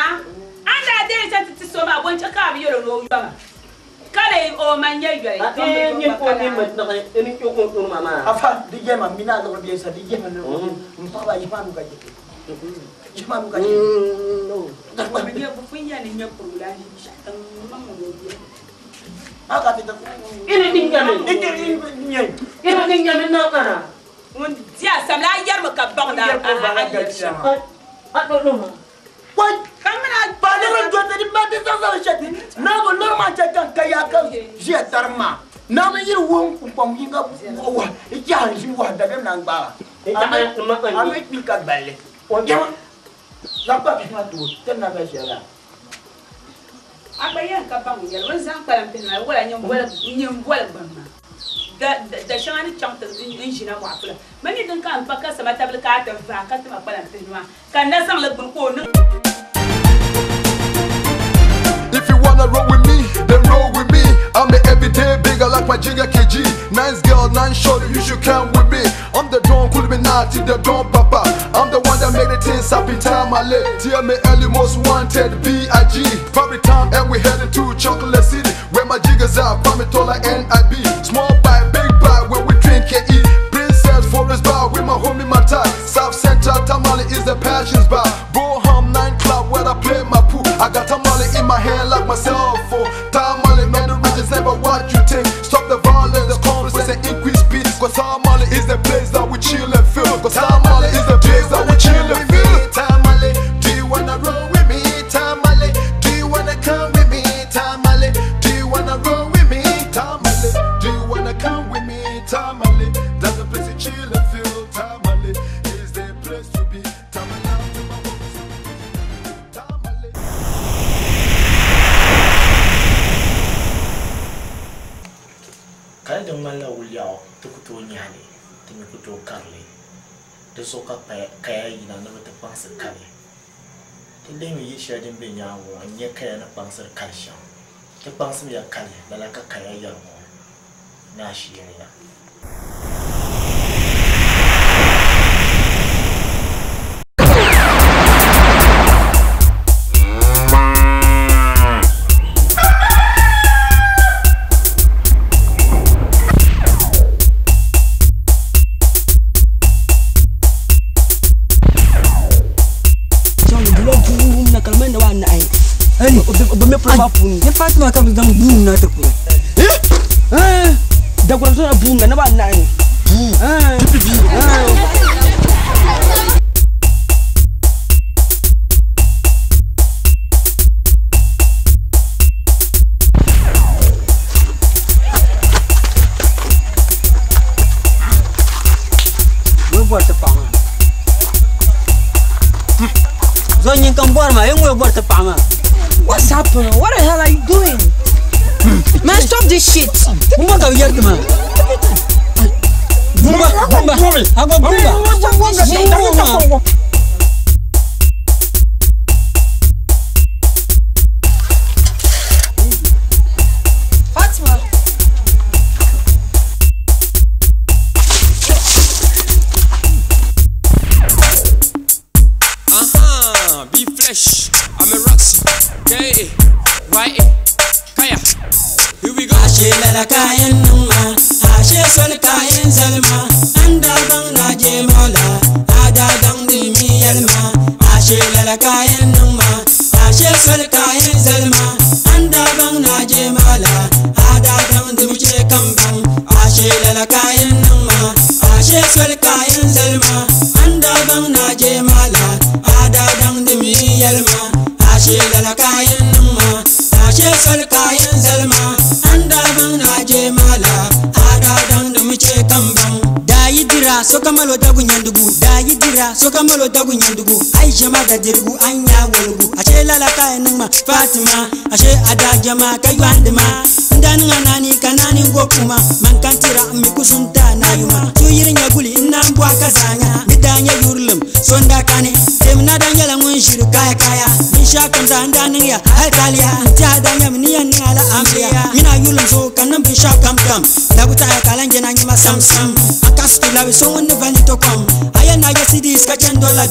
Anda de sa ti so ma bon ka bi yoro no yama. Kale o man ye gare. Ni ko ni ma na ni ko ko mama. Afa di je ma mina no bi sa di je ma no. Mpa ba ji pa nu ka je. Ji ma nu ka je. No. Ka ba ni bu funya ni nya pula ni shatan mamma no bi. Aka ti ta. Ini dinga ni. Ini dinga ni na kana. Mun dia samla yar ma ka bang da. Ato no. What? Kamera ba da ran do ta di ba ta sa shati. Na go normal ta kan kaya ka. Je tarma. Na ma yir won ku pam hinga wa. Ja ji wa da dem nang ba. Ame pi ka balle. O ja. La pa ki ma tu. Ten na ba shela. Abayan ka bang yar wan san param pe na wala nyam wala ban ma. Da shani chang ta injina wa fula. Mani din kan pa ka sama tabla ka ta va ka ta ma param pe no. Kan na sang la bun ko no. If you wanna roll with me, then roll with me. I'm the everyday bigger like my jigger KG. Nice girl, nice shorty, you should come with me. I'm the Don cool be naughty, the Don Papa. I'm the one that make the things happen time I live. TMA early most wanted, B.I.G. Probably time and we heading to Chocolate City, where my jiggers are, Pamitola N.I.B. Small bite, big bite, where we drink and eat. Princess Forest Bar with my homie Matai. South Central Tamale is the passions bar. Boham 9 Club where I play my pool. I got Tamale in my hand like myself for Tamale, man, the regions never what you think. Stop the violence, confidence and increase speed. Cause Tamale is the place that we chill and feel. Cause Tamale is the place that we chill and feel. Tamale, do you wanna roll with me? Tamale, do you wanna come with me? Tamale, do you wanna roll with me? Tamale, do you wanna come with me? Tamale, that's the place to chill and feel. Tamale is the place to be. Tamale. Kaya da mala wuliao tukuto nyane timikuto karle de soka kaya yina na ta pansa kale tinde mi yisha din be nyawo anye kaya na pansa karsha te pansa ya kale da la ka kaya yarmo na shi ya ne Fatima ka bizan bun na ta kura da gwarzo na bun na ba na yi Zon yin kan buar ma, yung buar ta pama. What's happening? What the hell are you doing? Man, stop this shit. Bumba ka yar ma. Bumba. Ako bumba. Fatima. Be flesh. I'm a Roxy. K Y Kaya. Here we go. Ashe la kayan numa, ashe sol kayan zalma, anda bang na je mola, ada dang di mi yalma. Ashe la kayan numa, ashe sol kayan zalma, anda bang na je mola, ada dang di mi je kambang. Ashe la kayan numa, ashe sol kayan zalma, anda bang na je mola, ada dang di mi yalma. Ashe la kayan numa, ashe sol kayan zalma, anda bang na je mala, ada dang da muke kambang. Da yidira so kamalo da gunyan dugu, da yidira so kamalo da gunyan dugu. Aisha ma da dirgu anya walgu, ashe la kayan numa Fatima, ashe ada jama kai wandima. Ndanin anani kanani gokuma, man kantira mi kusunta na yuma. Tu yirin ya guli ina mbwa kazanya, midanya yurlum sonda kane. Temna danya la mun shiru kaya kaya, nisha kamza ndanin ya alkaliya. Ta danya mniya ni ala amriya, mina yurlum so kanam bisha kam kam. Dabuta ya kalanje na nyima sam sam. Akastu lawi so wonne vani to kom. Aya na ya sidi skachen dola.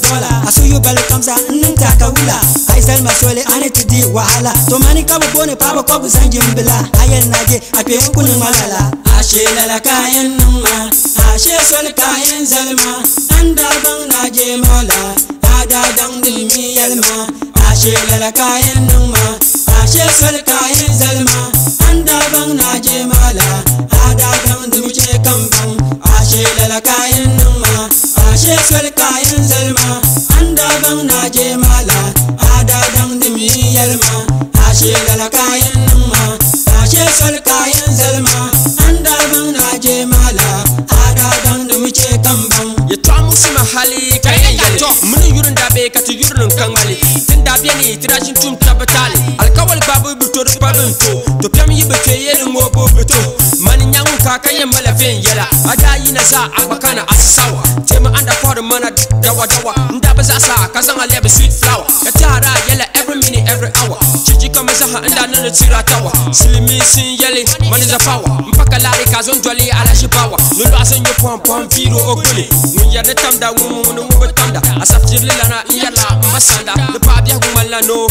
Asu yu balu kamza nta kawula. Aisal masole ane tudi wahala. To mani kabu bone papa kobu zanjim bila. Aya naje ape kuni malala. Ashe la kayan numa, ashe sol kayan zalma, anda bang naje mola, ada dang di mi yalma. Ashe la kayan numa, ashe sol kayan zalma, anda bang naje mola, ada dang di mi je kambang. Ashe la kayan numa, ashe sol kayan zalma, anda bang naje mola, ada dang di mi yalma. Ashe la kayan numa, ashe sol kayan zalma, anda bang naje mala, ada dang da muke kambang. Ya to musu mahali kayan yale. Mun yurun da be ka ti yurun kangali. Tin da biya ni tirashin tum tabatali. Alkawal babu buto da babin to pem yi bete yelin mo bo buto. Mani nyangu ka kayan malafen yala. Ada yi na sa abakana asawa. Tema anda for mana dawa dawa. Nda ba za sa ka san alebe sweet flower. Ya tara yala every minute every hour. Chiji kama zaha anda nana tira tawa. Silimi sin yale mani za power. Mpaka lari ka zon jwali ala shibawa. Lulu asan yo pom viro oguli. Ngunya ne tamda ngumu ngumu tamda. Asafjir lilana iyala mbasanda. De pa biya gumala no.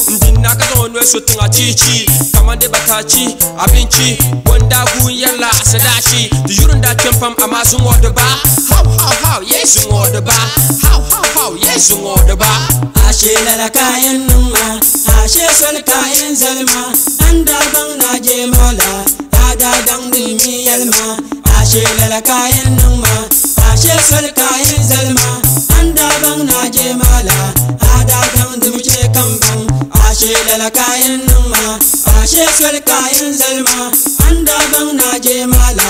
Ndina ka zon we sotunga chichi. Kamande batachi abinchi. Wanda gu yala asadachi. De yurunda kempam amasun odeba. How yes odeba. How yes odeba. Ashe la kayan numa, ashe sol kayan zalma, anda bang naje mola, ada dang di mi yalma. Ashe la kayan numa, ashe sol kayan zalma, anda bang naje mola, ada dang di mi je kambang. Ashe la kayan numa, ashe sol kayan zalma, anda bang naje mola,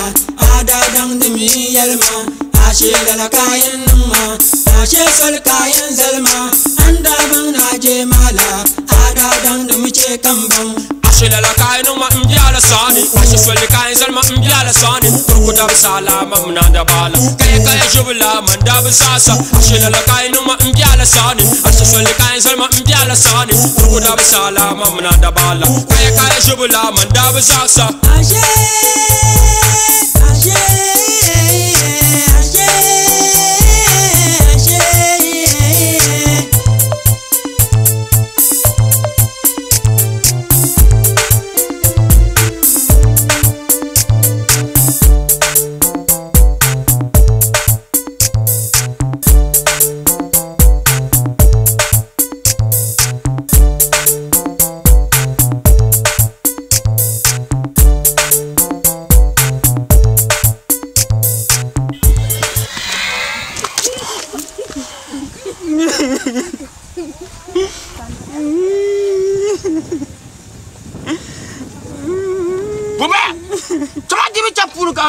ada dang di mi yalma. Ashe la kayan numa, ashe sol kayan zalma, anda bang naje mala, ada dang da muke kambang. Ashe la kayan numa mjala sani ashe swali kayan zalma mbiala sani kurku da sala mamna da bala kaya jubla man da bisasa ashe lala kayan numa mbiala sani ashe swali kayan zalma mbiala sani kurku da sala mamna da bala kaya jubla man da bisasa ashe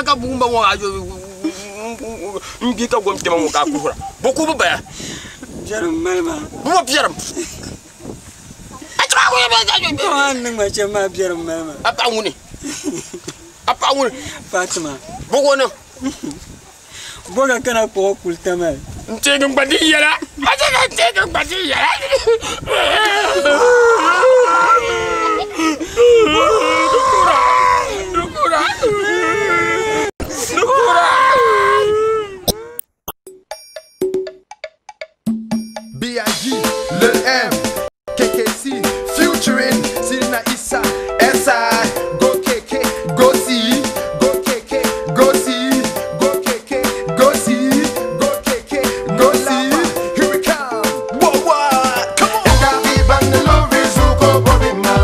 ka bumba wa ajo ngika gom tema mo ka kuhura boku bu baya jaram malma bu piaram atra ko yebe ajo be wan ma chama jaram malma apa ngune Fatima bogo no boga kana ko kultama ntege mbadi yala aja ntege mbadi yala dukura B.I.G. Lil M, KKC, featuring Sirina Issa, S.I. Go KK, go C, go KK, go C, go KK, go C, go KK, go C. Here we come, whoa, whoa, come on. And I be bang the lorries who go borima,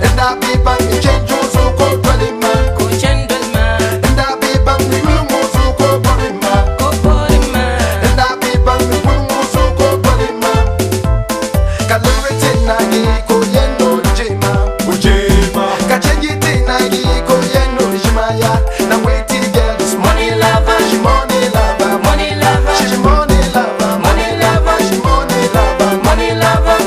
and I be bang the changes who go borima, and I be bang the rumors who go borima, and I be bang the rumors who go borima. Kalorete nagi ko yeno jema, kachengite nagi ko yeno jemaya. Now wait till girl this money lover, she money lover, money lover, she money lover, money lover, she money lover, money lover.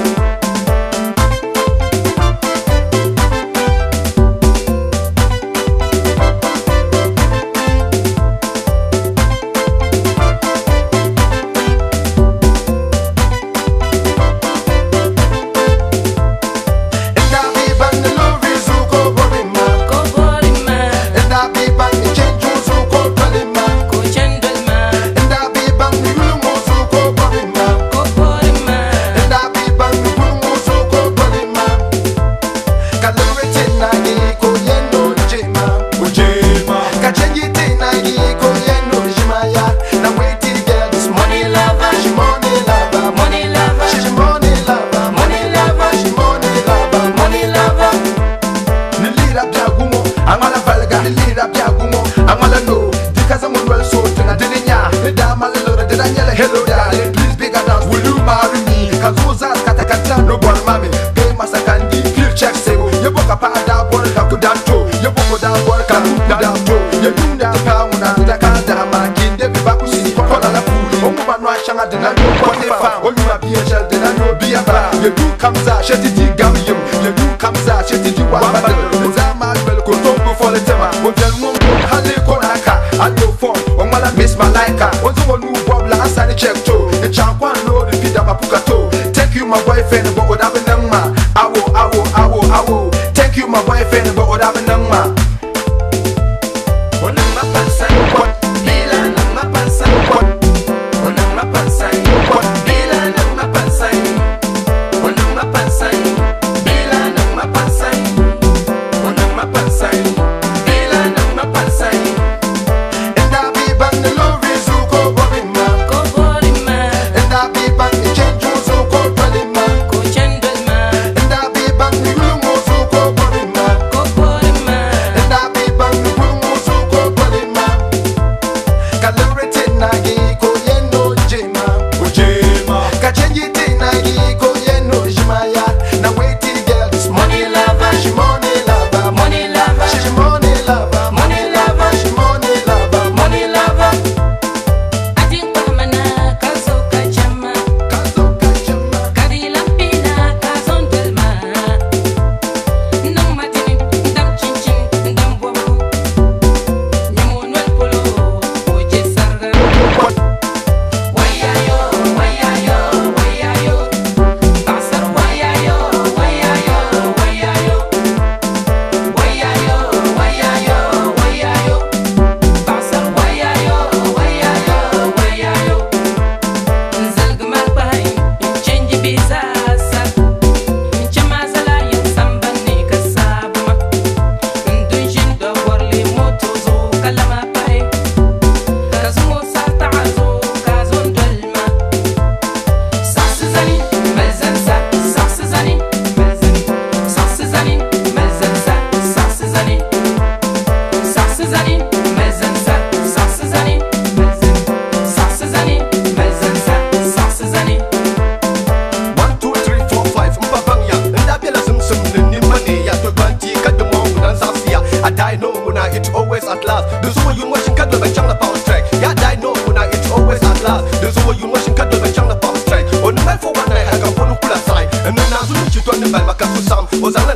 And I be bang the lorries who go borima, and I be bang the changes who go borima, and I be bang the rumors who go borima, and I be bang the rumors who go borima. Kalorete nagi ko yeno jema, kachengite nagi ko yeno jemaya. Now wait till girl this money lover, she money lover, money lover, she money lover, money lover, she money lover, money lover. Nilira biagumo, amala valga, nilira biagumo, amala no. Because I'm well so tena dininya, nida malelo de daniela hello darling, please big dance, will you marry me? Kazuza kata no bon mami, pay masakandi, clear check say you boka pa da bor ka kudanto, you boka da bor ka kudanto, you do da ka una da ka da ma kinde bi bakusi ko la fu, o mu ba no ashanga de na no ko te fa, o you ma bi shel de na no bi aba, you do kamza sheti ti gam you do kamza sheti ti wa ba za ma bel ko to ko for the tema, o tel mo hale ko naka, I no form, o mala miss malaika, o zo nu bob la asani check to, the chankwan no the bida mapukato, thank you my boyfriend but what happened ma, awo, thank you my boyfriend but what happened ma. Onang mapansan ko, bila nang mapansan ko, onang mapansan ko, bila nang mapansan, onang mapansan, bila nang mapansan, onang mapansan, bila nang mapansan. And I be bang the lorries who go borima, and I be bang the changes who go borima, and I be bang the rumors who go borima, and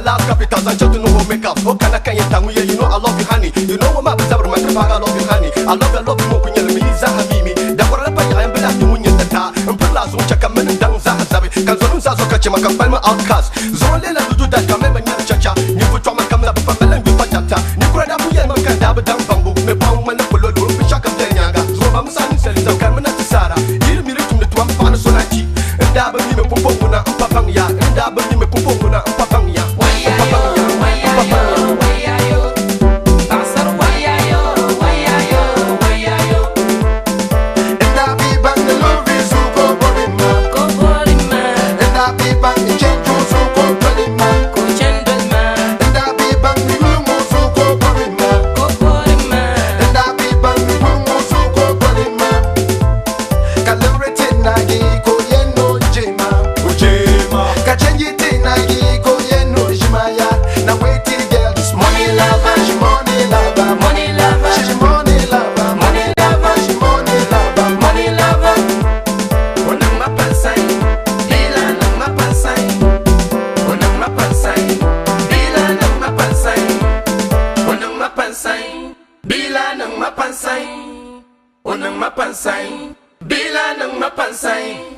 last capital, I just know how make up. Oh, can I can't you know I love you, honey. You know what my bizarre man, I love you, honey. I love you, when you're me, Zahabimi. That what I am, but I'm doing it. And Palazo, Chakaman, and Dang Zahabi. Can Zonza Kachima, Kampalma outcast. Zonela to do that, come in Chacha. You put Trauma come up from Melan with Patata. You could have Yama Kadaba down Bambu, me pound when the Polo, Shaka Denyaga. Zobam San says, I'm coming at the Sara. You mean to the Twam Panasonati. And Dabani Pupona, Papanga, and Dabani Pupona, Papanga. Bila nang mapansay.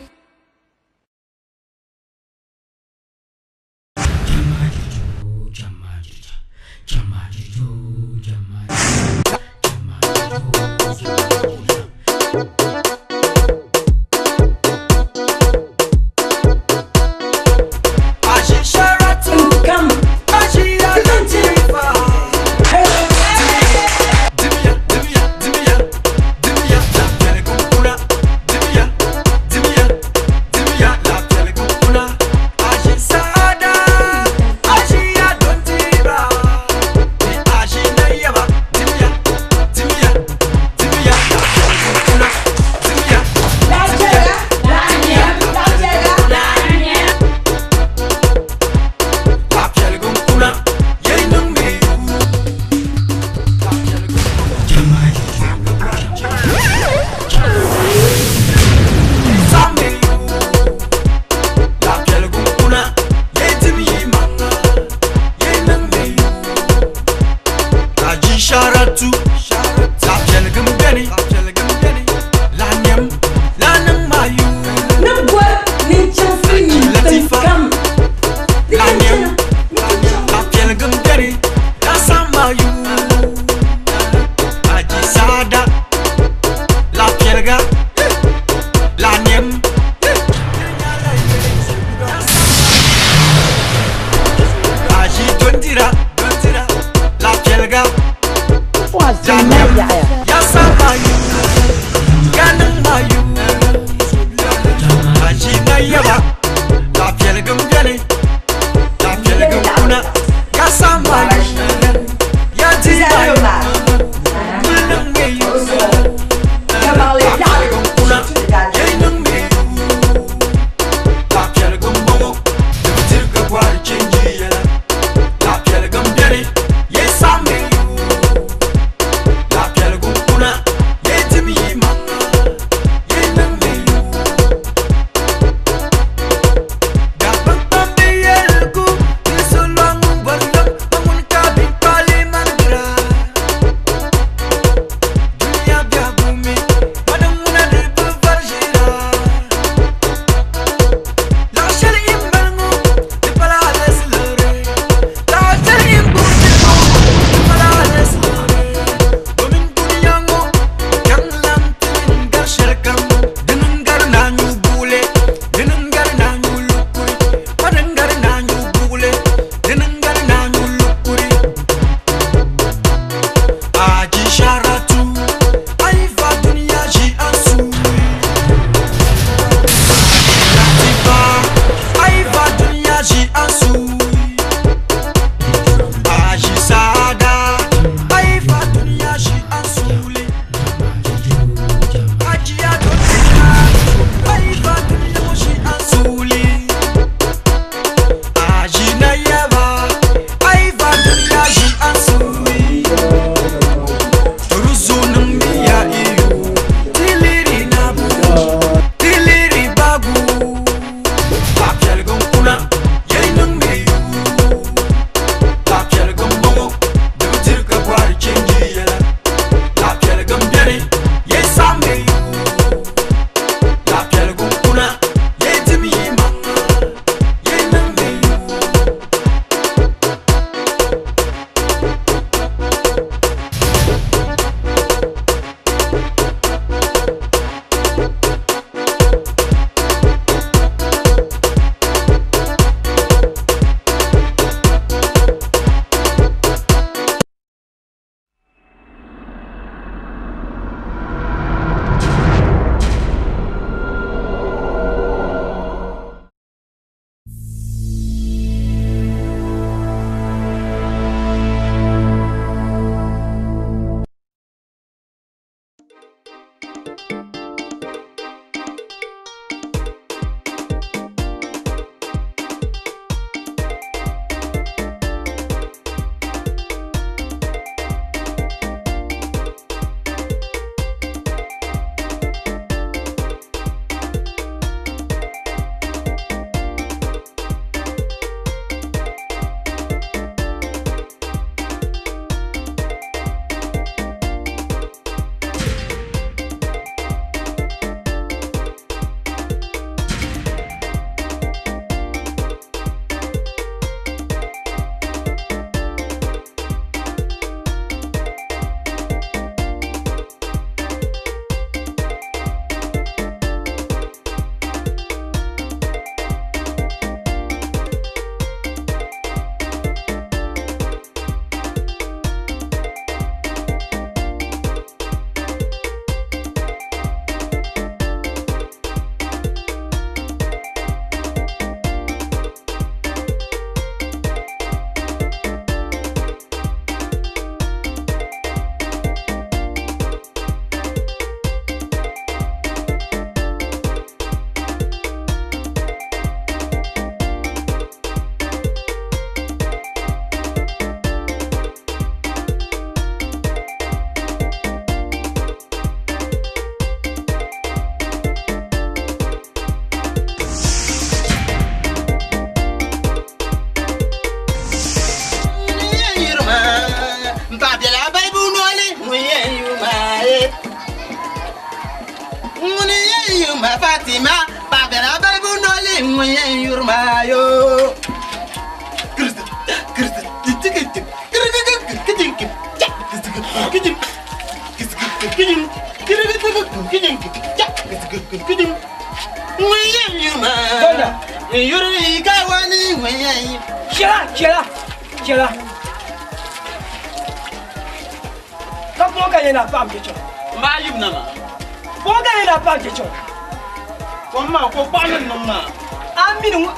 Fatima, Babera Babu Noli, when you're my yo.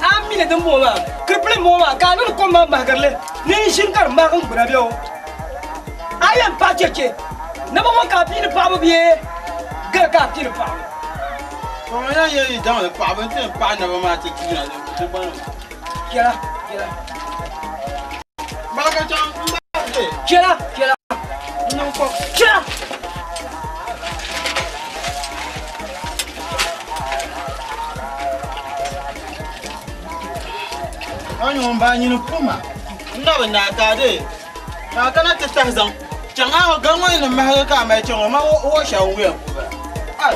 Amine de moma, cripple moma, canon comme magarle, nation car magan brabio. I am Pacheche. Never one captain of Pablo Bier, Garcati of Pablo. From where you down the Pablo and partner of my tequila. Kira, no, Kira. Anh ba như nó kuma nó bên nhà ta đi mà cái nó chết rằng chẳng ai có người làm mà cả mẹ chồng mà ô xấu việc ai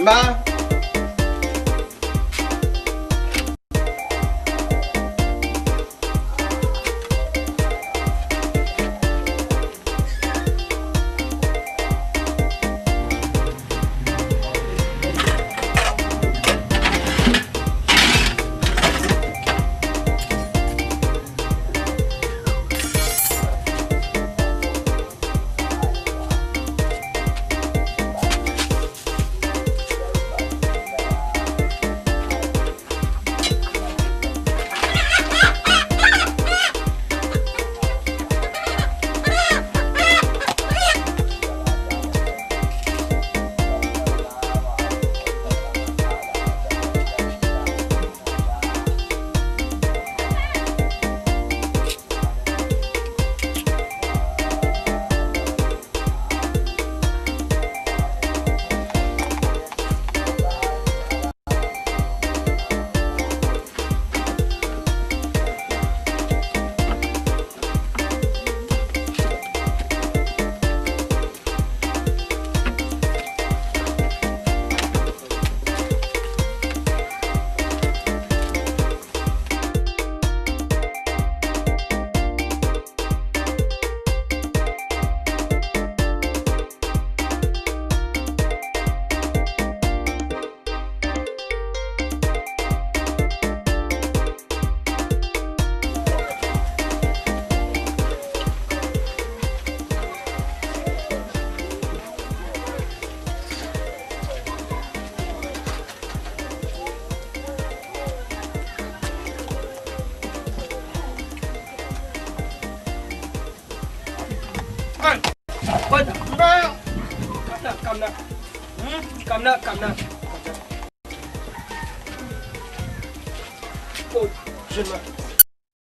ba Come now. Oh, je